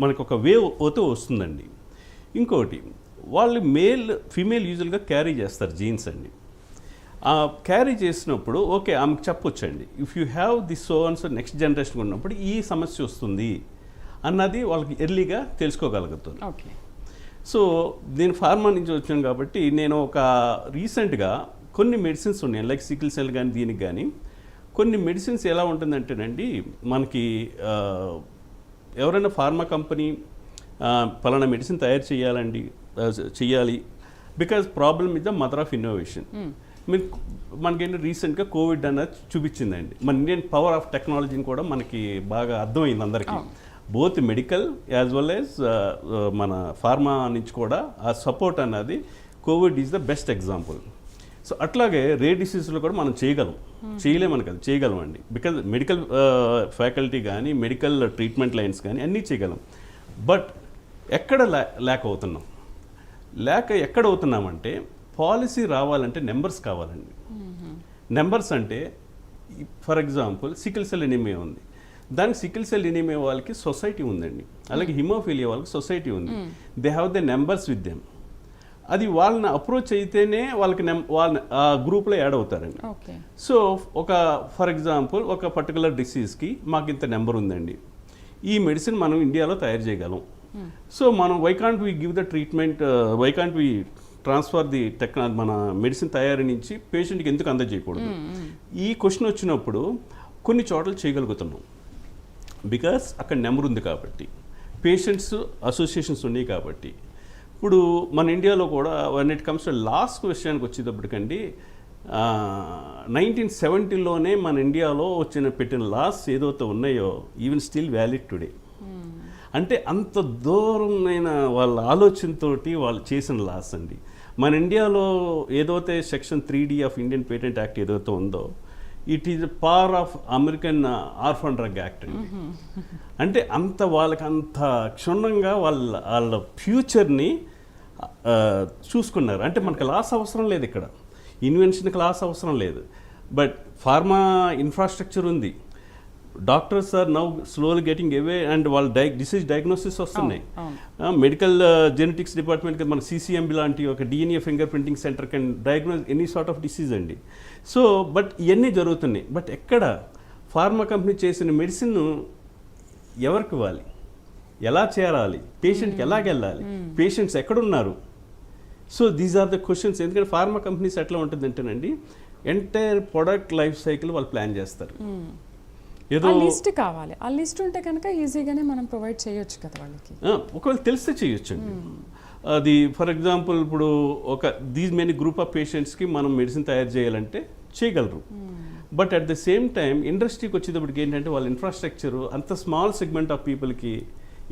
మనకు ఒక వేవ్ అవుతూ వస్తుందండి. ఇంకోటి, వాళ్ళు ఫీమేల్ యూజువల్గా క్యారీ చేస్తారు జీన్స్ అండి. క్యారీ చేసినప్పుడు ఓకే ఆమెకు చెప్పొచ్చండి, if you have this so and so next generation ఉన్నప్పుడు ఈ సమస్య వస్తుంది అన్నది వాళ్ళకి ఎర్లీగా తెలుసుకోగలుగుతుంది. ఓకే. సో నేను ఫార్మా నుంచి వచ్చాను కాబట్టి నేను ఒక రీసెంట్గా కొన్ని మెడిసిన్స్ ఉన్నాయి, లైక్ సికిల్ సెల్ కానీ దీనికి కానీ కొన్ని మెడిసిన్స్ ఎలా ఉంటుందంటేనండి, మనకి ఎవరైనా ఫార్మా కంపెనీ పలానా మెడిసిన్ తయారు చేయాలి because problem is the mother of innovation. మనకేంటి రీసెంట్గా కోవిడ్ అన్నది చూపించిందండి, మన ఇండియన్ పవర్ ఆఫ్ టెక్నాలజీని కూడా మనకి బాగా అర్థమైంది అందరికీ, both medical as well as మన ఫార్మా నుంచి కూడా ఆ సపోర్ట్ అన్నది Covid is the best example. So అట్లాగే రేర్ డిసీజ్లో కూడా మనం చేయలేమని కదా, చేయగలం అండి, బికాజ్ మెడికల్ ఫ్యాకల్టీ కానీ మెడికల్ ట్రీట్మెంట్ లైన్స్ కానీ అన్నీ చేయగలం. బట్ ఎక్కడ ఎక్కడ అవుతున్నామంటే, పాలసీ రావాలంటే నెంబర్స్ కావాలండి. నెంబర్స్ అంటే for example sickle cell anaemia ఉంది, దానికి సికిల్ సెల్ ఎనీమియా వాళ్ళకి సొసైటీ ఉందండి, అలాగే హిమోఫీలియా వాళ్ళకి సొసైటీ ఉంది, they have the numbers with them. అది వాళ్ళని అప్రోచ్ అయితేనే వాళ్ళకి వాళ్ళ ఆ గ్రూప్లో యాడ్ అవుతారండి. సో ఒక ఫర్ ఎగ్జాంపుల్ ఒక పర్టికులర్ డిసీజ్కి మాకు ఇంత నెంబర్ ఉందండి, ఈ మెడిసిన్ మనం ఇండియాలో తయారు చేయగలం, సో మనం why can't we give the treatment, why can't we transfer the మన మెడిసిన్ తయారీ నుంచి పేషెంట్కి ఎందుకు అందజేయకూడదు? ఈ క్వశ్చన్ వచ్చినప్పుడు కొన్ని చోట్ల చేయగలుగుతున్నాం, బికాస్ అక్కడ నెంబర్ ఉంది కాబట్టి, పేషెంట్స్ అసోసియేషన్స్ ఉన్నాయి కాబట్టి. ఇప్పుడు మన ఇండియాలో కూడా one it comes to last విషయానికి వచ్చేటప్పటికండి, 1970లోనే మన ఇండియాలో పెట్టిన లాస్ ఏదైతే ఉన్నాయో ఈవెన్ స్టిల్ వ్యాలిడ్ టుడే. అంటే అంత దూరమైన వాళ్ళ ఆలోచనతోటి వాళ్ళు చేసిన లాస్ అండి. మన ఇండియాలో ఏదైతే section 3D of Indian patent act ఏదైతే ఉందో, it is power of American orphan drug act అండి. అంటే అంత వాళ్ళకి అంత క్షుణ్ణంగా వాళ్ళ ఫ్యూచర్ని చూసుకున్నారు. అంటే మనకు లాస్ అవసరం లేదు, ఇక్కడ ఇన్వెన్షన్కి లాస్ అవసరం లేదు, బట్ ఫార్మా ఇన్ఫ్రాస్ట్రక్చర్ ఉంది, doctors are now slowly getting away and వాళ్ళ డిసీజ్ డయాగ్నోసిస్ వస్తున్నాయి. మెడికల్ జెనెటిక్స్ డిపార్ట్మెంట్కి మన CCMB లాంటి ఒక DNA fingerprinting centre can diagnose any sort of disease అండి. సో బట్ ఇవన్నీ జరుగుతున్నాయి, బట్ ఎక్కడ ఫార్మా కంపెనీ చేసిన మెడిసిన్ ఎవరికి ఇవ్వాలి, ఎలా చేరాలి, పేషెంట్కి ఎలాగెళ్ళాలి, పేషెంట్స్ ఎక్కడున్నారు? So these are the questions. ఎందుకంటే ఫార్మా కంపెనీస్ ఎట్లా ఉంటుందంటేనండి, ఎంటైర్ ప్రొడక్ట్ లైఫ్ సైకిల్ వాళ్ళు ప్లాన్ చేస్తారు. ఏదో లిస్ట్ కావాలి, ఆ లిస్ట్ ఉంటే కనుక ఈజీగానే మనం ప్రొవైడ్ చేయొచ్చు కదా వాళ్ళకి, ఒకవేళ తెలిస్తే చేయొచ్చు అండి. అది ఫర్ ఎగ్జాంపుల్ ఇప్పుడు దీస్ మెనీ గ్రూప్ ఆఫ్ పేషెంట్స్కి మనం మెడిసిన్ తయారు చేయాలంటే చేయగలరు, but at the same time ఇండస్ట్రీకి వచ్చేటప్పటికి ఏంటంటే వాళ్ళ ఇన్ఫ్రాస్ట్రక్చరు అంత స్మాల్ సెగ్మెంట్ ఆఫ్ పీపుల్కి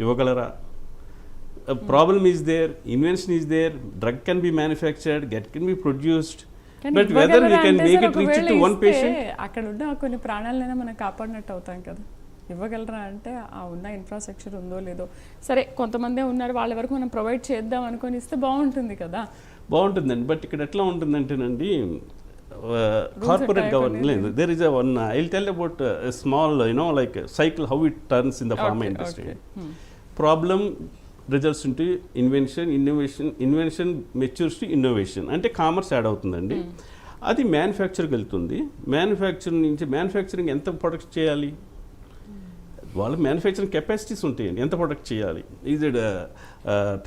ఇవ్వగలరా? Problem is there, invention is there, drug can be manufactured, can be produced, but whether we can make it reach to one patient, అక్కడ ఉన్న కొన్ని ప్రాణాలైనా మనం కాపాడినట్టు అవుతాం కదా. ఇవ్వగలరా అంటే ఆ ఉన్న ఇన్ఫ్రాస్ట్రక్చర్ ఉందో లేదో, సరే కొంతమందే ఉన్నారు వాళ్ళ వరకు మనం ప్రొవైడ్ చేద్దాం అనుకొని ఇస్తే బాగుంటుంది కదా. బాగుంటుందండి. బట్ ఇక్కడ ఎట్లా ఉంటుందంటేనండి, కార్పొరేట్ గవర్నెన్స్ లేదు. There is one I will tell about small like cycle how it turns in the pharma industry. Problem results into invention, invention matures to innovation, అంటే కామర్స్ యాడ్ అవుతుందండి. అది మ్యానుఫ్యాక్చర్కి వెళ్తుంది. మ్యానుఫ్యాక్చరింగ్ ఎంత product చేయాలి, వాళ్ళ manufacturing capacities ఉంటాయండి. ఎంత product చేయాలి, ఈజ్ ఇట్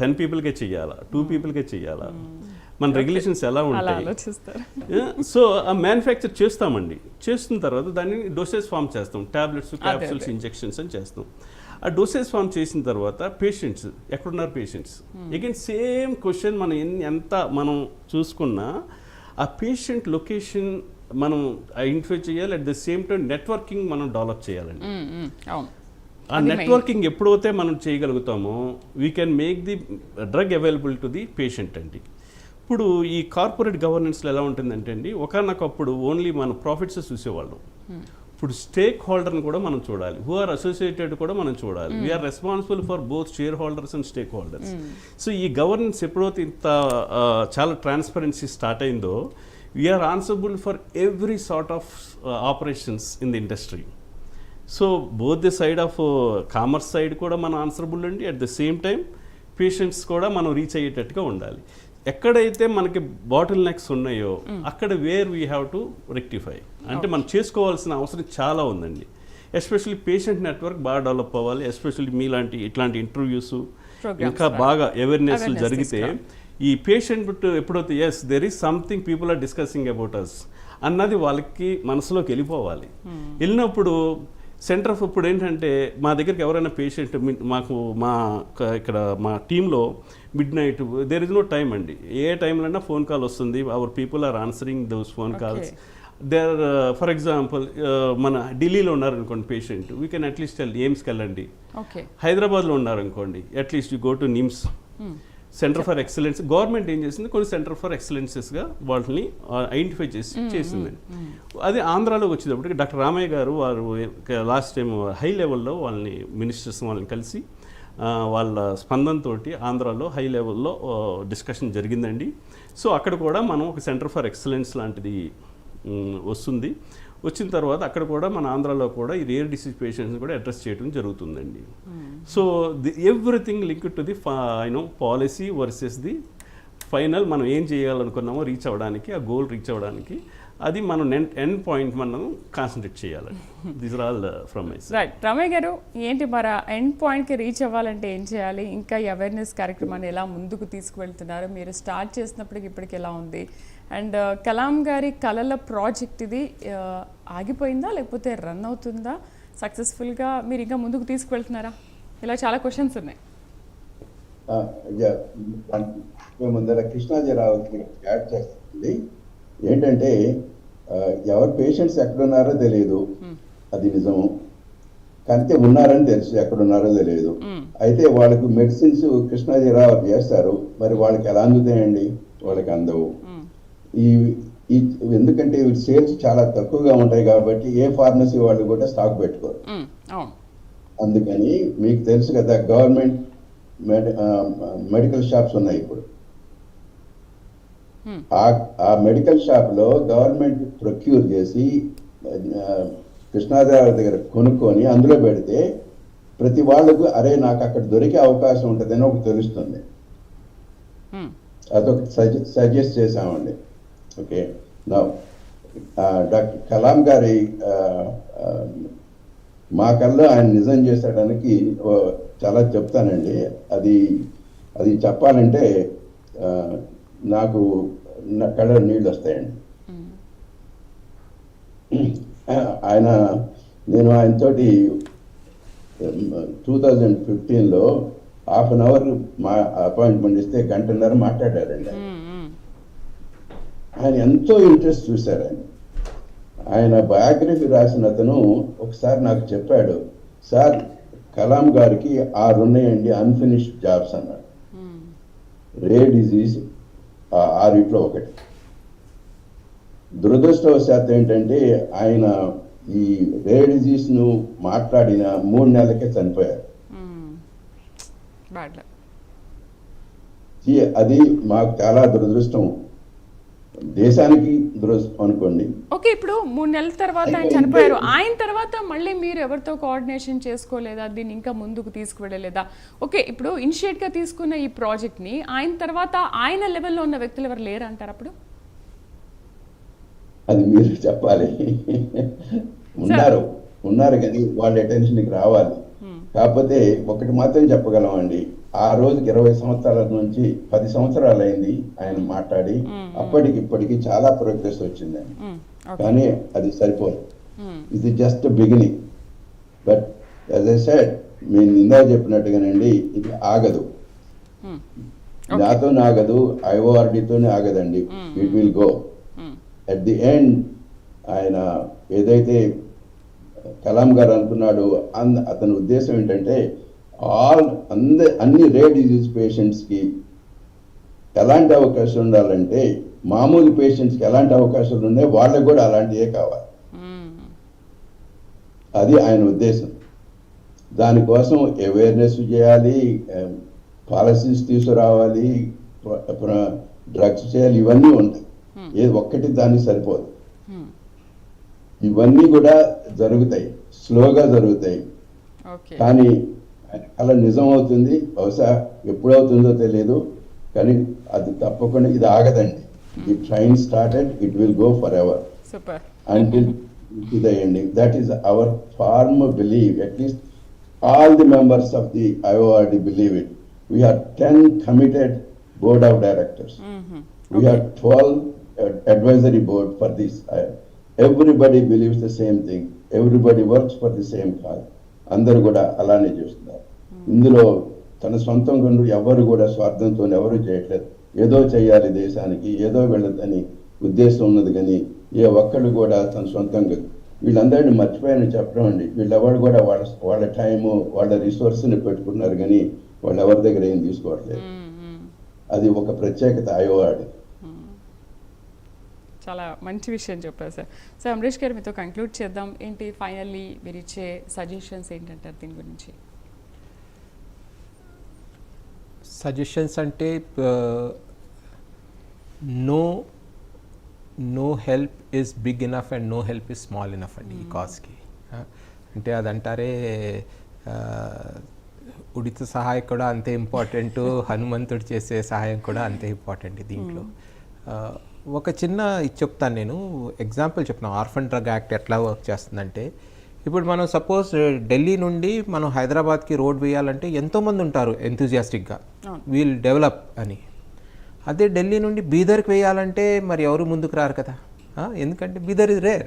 10 పీపుల్కే చేయాలా, 2 పీపుల్కే చేయాలా, మన రెగ్యులేషన్స్ ఎలా ఉంటాయి. సో ఆ మ్యానుఫ్యాక్చర్ చేస్తామండి. చేస్తున్న తర్వాత దాన్ని డోసేజ్ ఫామ్ చేస్తాం, టాబ్లెట్స్, క్యాప్సూల్స్, ఇంజెక్షన్స్ అని చేస్తాం. ఆ డోసేజ్ ఫామ్ చేసిన తర్వాత పేషెంట్స్ ఎక్కడున్నారు, పేషెంట్స్ అగైన్ సేమ్ క్వశ్చన్. మనం ఎంత మనం చూసుకున్నా ఆ పేషెంట్ లొకేషన్ మనం ఐడెంటిఫై చేయాలి. At the same time networking మనం డెవలప్ చేయాలండి. ఆ నెట్వర్కింగ్ ఎప్పుడైతే మనం చేయగలుగుతామో we can make the drug available to the patient అండి. ఇప్పుడు ఈ కార్పొరేట్ గవర్నెన్స్లో ఎలా ఉంటుందంటే అండి, ఒకనొకప్పుడు ఓన్లీ మన ప్రాఫిట్స్ చూసేవాళ్ళం. ఇప్పుడు స్టేక్ హోల్డర్ని కూడా మనం చూడాలి, హూ ఆర్ అసోసియేటెడ్ కూడా మనం చూడాలి. We are responsible for both share holders and stake holders. So ఈ గవర్నెన్స్ ఎప్పుడైతే ఇంత చాలా ట్రాన్స్పరెన్సీ స్టార్ట్ అయిందో, we are answerable for every sort of operations in the industry. So both the side of commerce side కూడా మనం ఆన్సరబుల్ అండి, at the same time patients కూడా మనం రీచ్ అయ్యేటట్టుగా ఉండాలి. ఎక్కడైతే మనకి బాటిల్ నెక్స్ ఉన్నాయో అక్కడ where we have to rectify, అంటే మనం చేసుకోవాల్సిన అవసరం చాలా ఉందండి. ఎస్పెషల్లీ పేషెంట్ నెట్వర్క్ బాగా డెవలప్ అవ్వాలి. ఎస్పెషల్లీ మీలాంటి ఇట్లాంటి ఇంటర్వ్యూస్ ఇంకా బాగా అవేర్నెస్ జరిగితే ఈ పేషెంట్ ఎప్పుడైతే as there is something people are discussing about us అన్నది వాళ్ళకి మనసులోకి వెళ్ళిపోవాలి. వెళ్ళినప్పుడు సెంటర్ ఆఫ్ ఇప్పుడు ఏంటంటే మా దగ్గరికి ఎవరైనా పేషెంట్ మాకు ఇక్కడ మా టీంలో midnight there is no time అండి, ఏ టైంలో ఫోన్ కాల్ వస్తుంది. Our people are answering those phone calls. There for example మన ఢిల్లీలో ఉన్నారనుకోండి పేషెంట్, వీ కెన్ అట్లీస్ట్ ఎయిమ్స్కి వెళ్ళండి. హైదరాబాద్లో ఉన్నారనుకోండి, at least you go to NIMS, centre for excellence. Government ఏం చేసింది, కొన్ని సెంటర్ ఫర్ ఎక్సలెన్సెస్గా వాళ్ళని ఐడెంటిఫై చేసిందండి. అది ఆంధ్రాలోకి వచ్చేటప్పటికి డాక్టర్ రామయ్య గారు వారు లాస్ట్ టైం హై లెవెల్లో వాళ్ళని మినిస్టర్స్ వాళ్ళని కలిసి వాళ్ళ స్పందనతో ఆంధ్రాలో హై లెవెల్లో డిస్కషన్ జరిగిందండి. సో అక్కడ కూడా మనం ఒక సెంటర్ ఫర్ ఎక్సలెన్స్ లాంటిది వస్తుంది. వచ్చిన తర్వాత అక్కడ కూడా మన ఆంధ్రాలో కూడా ఈ రేర్ డిసీజ్ పేషెంట్స్ కూడా అడ్రస్ చేయడం జరుగుతుందండి. So everything link to the policy versus the final మనం ఏం చేయాలనుకున్నామో రీచ్ అవ్వడానికి, ఆ గోల్ రీచ్ అవ్వడానికి అది మనం ఎండ్ పాయింట్ మనం కాన్సన్ట్రేట్ చేయాలండి. This are all from my side. Right. Ramayya గారు, ఏంటి మరి ఎండ్ పాయింట్కి రీచ్ అవ్వాలంటే ఏం చేయాలి? ఇంకా ఈ అవేర్నెస్ కార్యక్రమాన్ని ఎలా ముందుకు తీసుకువెళ్తున్నారు? మీరు స్టార్ట్ చేసినప్పటికి ఇప్పటికి ఎలా ఉంది? అండ్ కలాం గారి కళల ప్రాజెక్ట్ ఇది ఆగిపోయిందా లేకపోతే రన్ అవుతుందా? సక్సెస్ఫుల్గా మీరు ఇంకా ముందుకు తీసుకువెళ్తున్నారా? ఇలా చాలా క్వశ్చన్స్ ఉన్నాయి. ముందర కృష్ణాజీరావు యాడ్ చేస్తుంది ఏంటంటే, ఎవరు పేషెంట్స్ ఎక్కడున్నారో తెలియదు, అది నిజము. కంతే ఉన్నారని తెలుసు, ఎక్కడున్నారో తెలియదు. అయితే వాళ్ళకు మెడిసిన్స్ కృష్ణాజీరావు చేస్తారు, మరి వాళ్ళకి ఎలా అందుతాయండి? వాళ్ళకి అందవు. ఎందుకంటే సేల్స్ చాలా తక్కువగా ఉంటాయి కాబట్టి ఏ ఫార్మసీ వాళ్ళు కూడా స్టాక్ పెట్టుకోరు. అందుకని మీకు తెలుసు కదా, గవర్నమెంట్ మెడికల్ షాప్స్ ఉన్నాయి ఇప్పుడు. ఆ మెడికల్ షాప్ లో గవర్నమెంట్ ప్రొక్యూర్ చేసి కృష్ణాజీరావు దగ్గర కొనుక్కొని అందులో పెడితే ప్రతి వాళ్ళకు అరే నాకు అక్కడ దొరికే అవకాశం ఉంటుందని ఒకటి తెలుస్తుంది. అదొకటి సజెస్ట్ చేశామండి. ఓకే, డాక్టర్ కలాం గారి మా కల్లో ఆయన నిజం చేసేయడానికి చాలా చెప్తానండి. అది చెప్పాలంటే నాకు కళ్ళ నీళ్ళు వస్తాయండి. నేను ఆయనతోటి 2015లో ½ an hour మా అపాయింట్మెంట్ ఇస్తే 1.5 గంటలు మాట్లాడారండి. ఆయన ఎంతో ఇంట్రెస్ట్ చూశారు. ఆయన బయోగ్రఫీ రాసిన అతను ఒకసారి నాకు చెప్పాడు, సార్ కలాం గారికి 6 ఉన్నాయండి అన్ఫినిష్డ్ జాబ్స్ అన్నాడు. రేర్ డిజీజ్ 6 ఒకటి. దురదృష్టవశాత్తు ఏంటంటే ఆయన ఈ రేర్ డిజీస్ను మాట్లాడిన 3 నెలలకే చనిపోయారు. Bad luck. అది మాకు చాలా దురదృష్టం, దేశానికి దురదృష్టం అనుకోండి. ఓకే, ఇప్పుడు 3 నెలల తర్వాత ఆయన చనిపోయారు. ఆయన తర్వాత మళ్ళీ మీరు ఎవరితో కోఆర్డినేషన్ చేసుకోలేదా? దీన్ని ఇంకా ముందుకు తీసుకువెళ్ళలేదా? ఓకే, ఇప్పుడు ఇనిషియేట్గా తీసుకున్న ఈ ప్రాజెక్ట్ని ఆయన తర్వాత ఆయన లెవెల్లో ఉన్న వ్యక్తులు ఎవరు లేరు అంటారు అప్పుడు? అది మీరు చెప్పాలి. ఉన్నారు కానీ వాళ్ళ అటెన్షన్కి రావాలి. కాకపోతే ఒకటి మాత్రం చెప్పగలమండి, ఆ రోజుకి 20 సంవత్సరాల నుంచి 10 సంవత్సరాలు అయింది ఆయన మాట్లాడి. అప్పటికి ఇప్పటికి చాలా ప్రోగ్రెస్ వచ్చిందండి, కానీ అది సరిపోదు. ఇది just beginning. But as I said, నేను ఇందాక చెప్పినట్టుగానండి, ఇది ఆగదు, నాతో ఆగదు, IORDతోనే ఆగదండి. It will go at the end. ఆయన ఏదైతే కలాం గారు అనుకున్నాడు, అతని ఉద్దేశం ఏంటంటే అన్ని రేర్ డిజీజ్ పేషెంట్స్కి ఎలాంటి అవకాశం ఉండాలంటే, మామూలు పేషెంట్స్కి ఎలాంటి అవకాశాలు ఉన్నాయి వాళ్ళకి కూడా అలాంటివే కావాలి. అది ఆయన ఉద్దేశం. దానికోసం అవేర్నెస్ చేయాలి, పాలసీస్ తీసుకురావాలి, డ్రగ్స్ చేయాలి, ఇవన్నీ ఉంటాయి. ఏది ఒక్కటి దానికి సరిపోదు. ఇవన్నీ కూడా జరుగుతాయి, స్లోగా జరుగుతాయి. కానీ అలా నిజం అవుతుంది. బహుశా ఎప్పుడవుతుందో తెలియదు, కానీ అది తప్పకుండా ఇది ఆగదండి. The train started, it will go for ever until the ending. That is our firm belief. At least all the members of the IORD believe it. We have 10 committed board of directors. We have 12 advisory board for this. Everybody believes the same thing. Everybody works for the same cause. అందరూ కూడా అలానే చేస్తున్నారు. ఇందులో తన సొంతంగా ఎవరు కూడా స్వార్థంతో ఎవరు చేయట్లేదు. ఏదో చేయాలి దేశానికి, ఏదో వెళ్ళదని ఉద్దేశం ఉన్నది, కానీ ఏ ఒక్కళ్ళు కూడా తన సొంతంగా వీళ్ళందరినీ మర్చిపోయారని చెప్పడం అండి. వీళ్ళెవరు కూడా వాళ్ళ టైము, వాళ్ళ రిసోర్స్ని పెట్టుకున్నారు, కానీ వాళ్ళు ఎవరి దగ్గర ఏం తీసుకోవట్లేదు. అది ఒక ప్రత్యేకత IORD. చాలా మంచి విషయం చెప్పారు సార్. సో అమరీష్ గారు, మీతో కంక్లూడ్ చేద్దాం. ఏంటి ఫైనల్లీ మీరు ఇచ్చే సజెషన్స్ ఏంటంటారు దీని గురించి? సజెషన్స్ అంటే no help is big enough and no help is small enough అండి ఈ కాజ్కి. అంటే అదంటారే, ఉడిత సహాయం కూడా అంతే ఇంపార్టెంట్, హనుమంతుడు చేసే సహాయం కూడా అంతే ఇంపార్టెంట్ దీంట్లో. ఒక చిన్న ఇది చెప్తాను నేను, ఎగ్జాంపుల్ చెప్తాను. ఆర్ఫన్ డ్రగ్ యాక్ట్ ఎట్లా వర్క్ చేస్తుందంటే, ఇప్పుడు మనం సపోజ్ ఢిల్లీ నుండి మనం హైదరాబాద్కి రోడ్ వేయాలంటే ఎంతోమంది ఉంటారు ఎంతూజియాస్టిక్గా, వీల్ డెవలప్ అని. అదే ఢిల్లీ నుండి బీదర్కి వేయాలంటే మరి ఎవరు ముందుకు రారు కదా, ఎందుకంటే బీదర్ ఇస్ రేర్.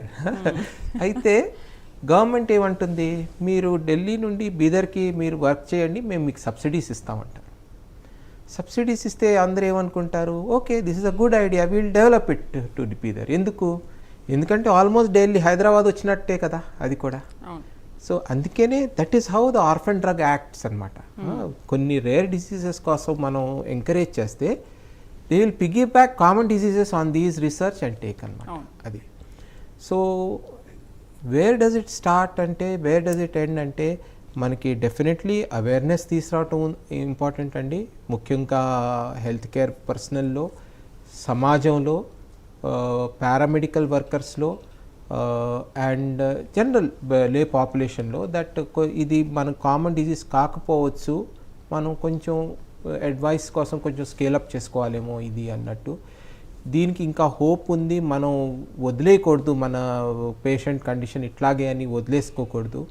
అయితే గవర్నమెంట్ ఏమంటుంది, మీరు ఢిల్లీ నుండి బీదర్కి మీరు వర్క్ చేయండి, మేము మీకు సబ్సిడీస్ ఇస్తామంటారు. సబ్సిడీస్ ఇస్తే అందరూ ఏమనుకుంటారు, okay this is a good idea, we'll develop it to better. ఎందుకంటే ఆల్మోస్ట్ ఢిల్లీ హైదరాబాద్ వచ్చినట్టే కదా అది కూడా. సో అందుకనే that is how the orphan drug acts అనమాట. కొన్ని రేర్ డిసీజెస్ కోసం మనం ఎంకరేజ్ చేస్తే they will piggy back common diseases on these research and take అనమాట అది. So where does it start అంటే, వేర్ డస్ ఇట్ ఎండ్ అంటే, మనకి డెఫినెట్లీ అవేర్నెస్ తీసుకురావటం ఇంపార్టెంట్ అండి. ముఖ్యంగా హెల్త్ కేర్ పర్సనల్లో, సమాజంలో, పారామెడికల్ వర్కర్స్లో అండ్ జనరల్ లే పాపులేషన్లో దట్ ఇది మన కామన్ డిజీజ్ కాకపోవచ్చు, మనం కొంచెం అడ్వైస్ కోసం కొంచెం స్కేలప్ చేసుకోవాలేమో ఇది అన్నట్టు. దీనికి ఇంకా హోప్ ఉంది, మనం వదిలేయకూడదు, మన పేషెంట్ కండిషన్ ఇట్లాగే అని వదిలేసుకోకూడదు.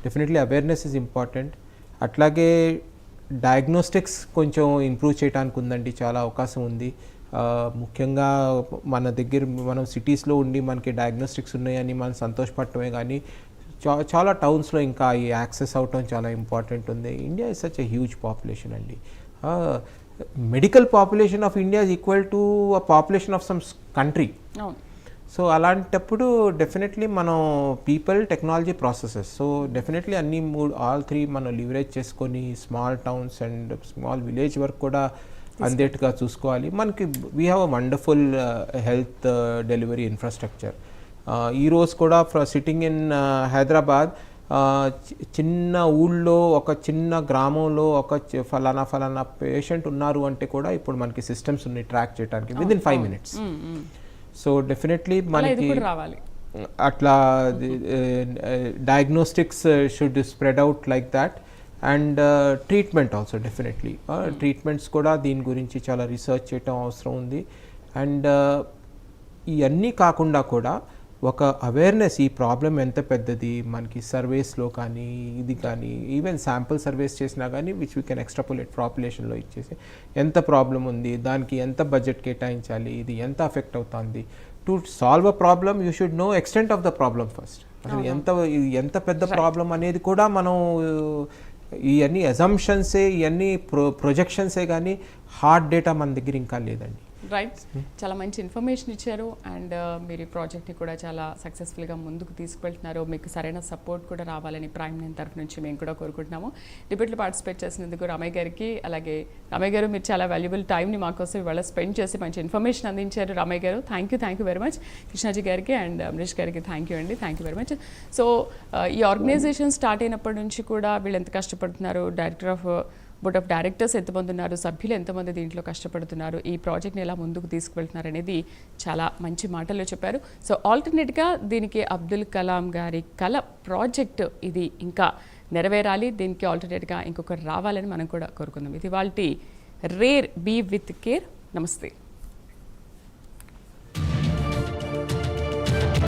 Definitely awareness is important. అట్లాగే డయాగ్నోస్టిక్స్ కొంచెం ఇంప్రూవ్ చేయడానికి ఉందండి, చాలా అవకాశం ఉంది. ముఖ్యంగా మన దగ్గర మనం సిటీస్లో ఉండి మనకి డయాగ్నోస్టిక్స్ ఉన్నాయని మనం సంతోషపడటమే కానీ చాలా టౌన్స్లో ఇంకా ఈ యాక్సెస్ అవటం చాలా ఇంపార్టెంట్ ఉంది. India is such a huge population అండి. Medical population of India is equal to a population of some country. So అలాంటప్పుడు డెఫినెట్లీ మనం people, technology, processes, so definitely అన్ని ఆల్ త్రీ మనం లివరేజ్ చేసుకొని small towns and small village వరకు కూడా అందేట్టుగా చూసుకోవాలి. మనకి we have a wonderful health delivery infrastructure. ఈరోజు కూడా సిట్టింగ్ ఇన్ హైదరాబాద్ చిన్న ఊళ్ళో ఒక చిన్న గ్రామంలో ఒక ఫలానా పేషెంట్ ఉన్నారు అంటే కూడా ఇప్పుడు మనకి సిస్టమ్స్ ఉన్నాయి ట్రాక్ చేయడానికి విదిన్ 5 minutes. సో డెఫినెట్లీ మనకి రావాలి అట్లా diagnostics should spread out like that. And treatment also definitely treatments కూడా దీని గురించి చాలా రీసెర్చ్ చేయటం అవసరం ఉంది. అండ్ ఇవన్నీ కాకుండా కూడా ఒక అవేర్నెస్, ఈ ప్రాబ్లం ఎంత పెద్దది మనకి సర్వేస్లో కానీ ఇది కానీ ఈవెన్ శాంపుల్ సర్వేస్ చేసినా కానీ విచ్ వీ కెన్ ఎక్స్ట్రాపులేట్ పాపులేషన్లో ఇచ్చేసి ఎంత ప్రాబ్లం ఉంది, దానికి ఎంత బడ్జెట్ కేటాయించాలి, ఇది ఎంత అఫెక్ట్ అవుతుంది. To solve a problem you should know extent of the problem first. అసలు ఎంత పెద్ద ప్రాబ్లం అనేది కూడా మనం ఇవన్నీ అజంప్షన్సే, ఇవన్నీ ప్రొజెక్షన్సే కానీ హార్డ్ డేటా మన దగ్గర ఇంకా లేదండి. రైట్, చాలా మంచి ఇన్ఫర్మేషన్ ఇచ్చారు. అండ్ మీరు ఈ ప్రాజెక్ట్ని కూడా చాలా సక్సెస్ఫుల్గా ముందుకు తీసుకువెళ్తున్నారు. మీకు సరైన సపోర్ట్ కూడా రావాలని ప్రైమ్ నైన్ తరఫు నుంచి మేము కూడా కోరుకుంటున్నాము. డిబేట్లో పార్టిసిపేట్ చేసినందుకు రమయ్య గారికి, అలాగే రమయ్య గారు మీరు చాలా వాల్యుబుల్ టైంని మాకోసం ఇవాళ స్పెండ్ చేసి మంచి ఇన్ఫర్మేషన్ అందించారు రమయ్య గారు. Thank you very much. Krishnaji గారికి అండ్ అమరీష్ గారికి thank you very much. So ఈ ఆర్గనైజేషన్ స్టార్ట్ అయినప్పటి నుంచి కూడా వీళ్ళు ఎంత కష్టపడుతున్నారు, బోర్డ్ ఆఫ్ డైరెక్టర్స్ ఎంతమంది ఉన్నారు, సభ్యులు ఎంతమంది దీంట్లో కష్టపడుతున్నారు, ఈ ప్రాజెక్ట్ని ఎలా ముందుకు తీసుకువెళ్తున్నారు అనేది చాలా మంచి మాటల్లో చెప్పారు. సో ఆల్టర్నేట్గా దీనికి అబ్దుల్ కలాం గారి కళ ప్రాజెక్ట్ ఇది ఇంకా నెరవేరాలి, దీనికి ఆల్టర్నేట్గా ఇంకొకరు రావాలని మనం కూడా కోరుకుందాం. ఇది వాళ్ళ రేర్ బీ విత్ కేర్. నమస్తే.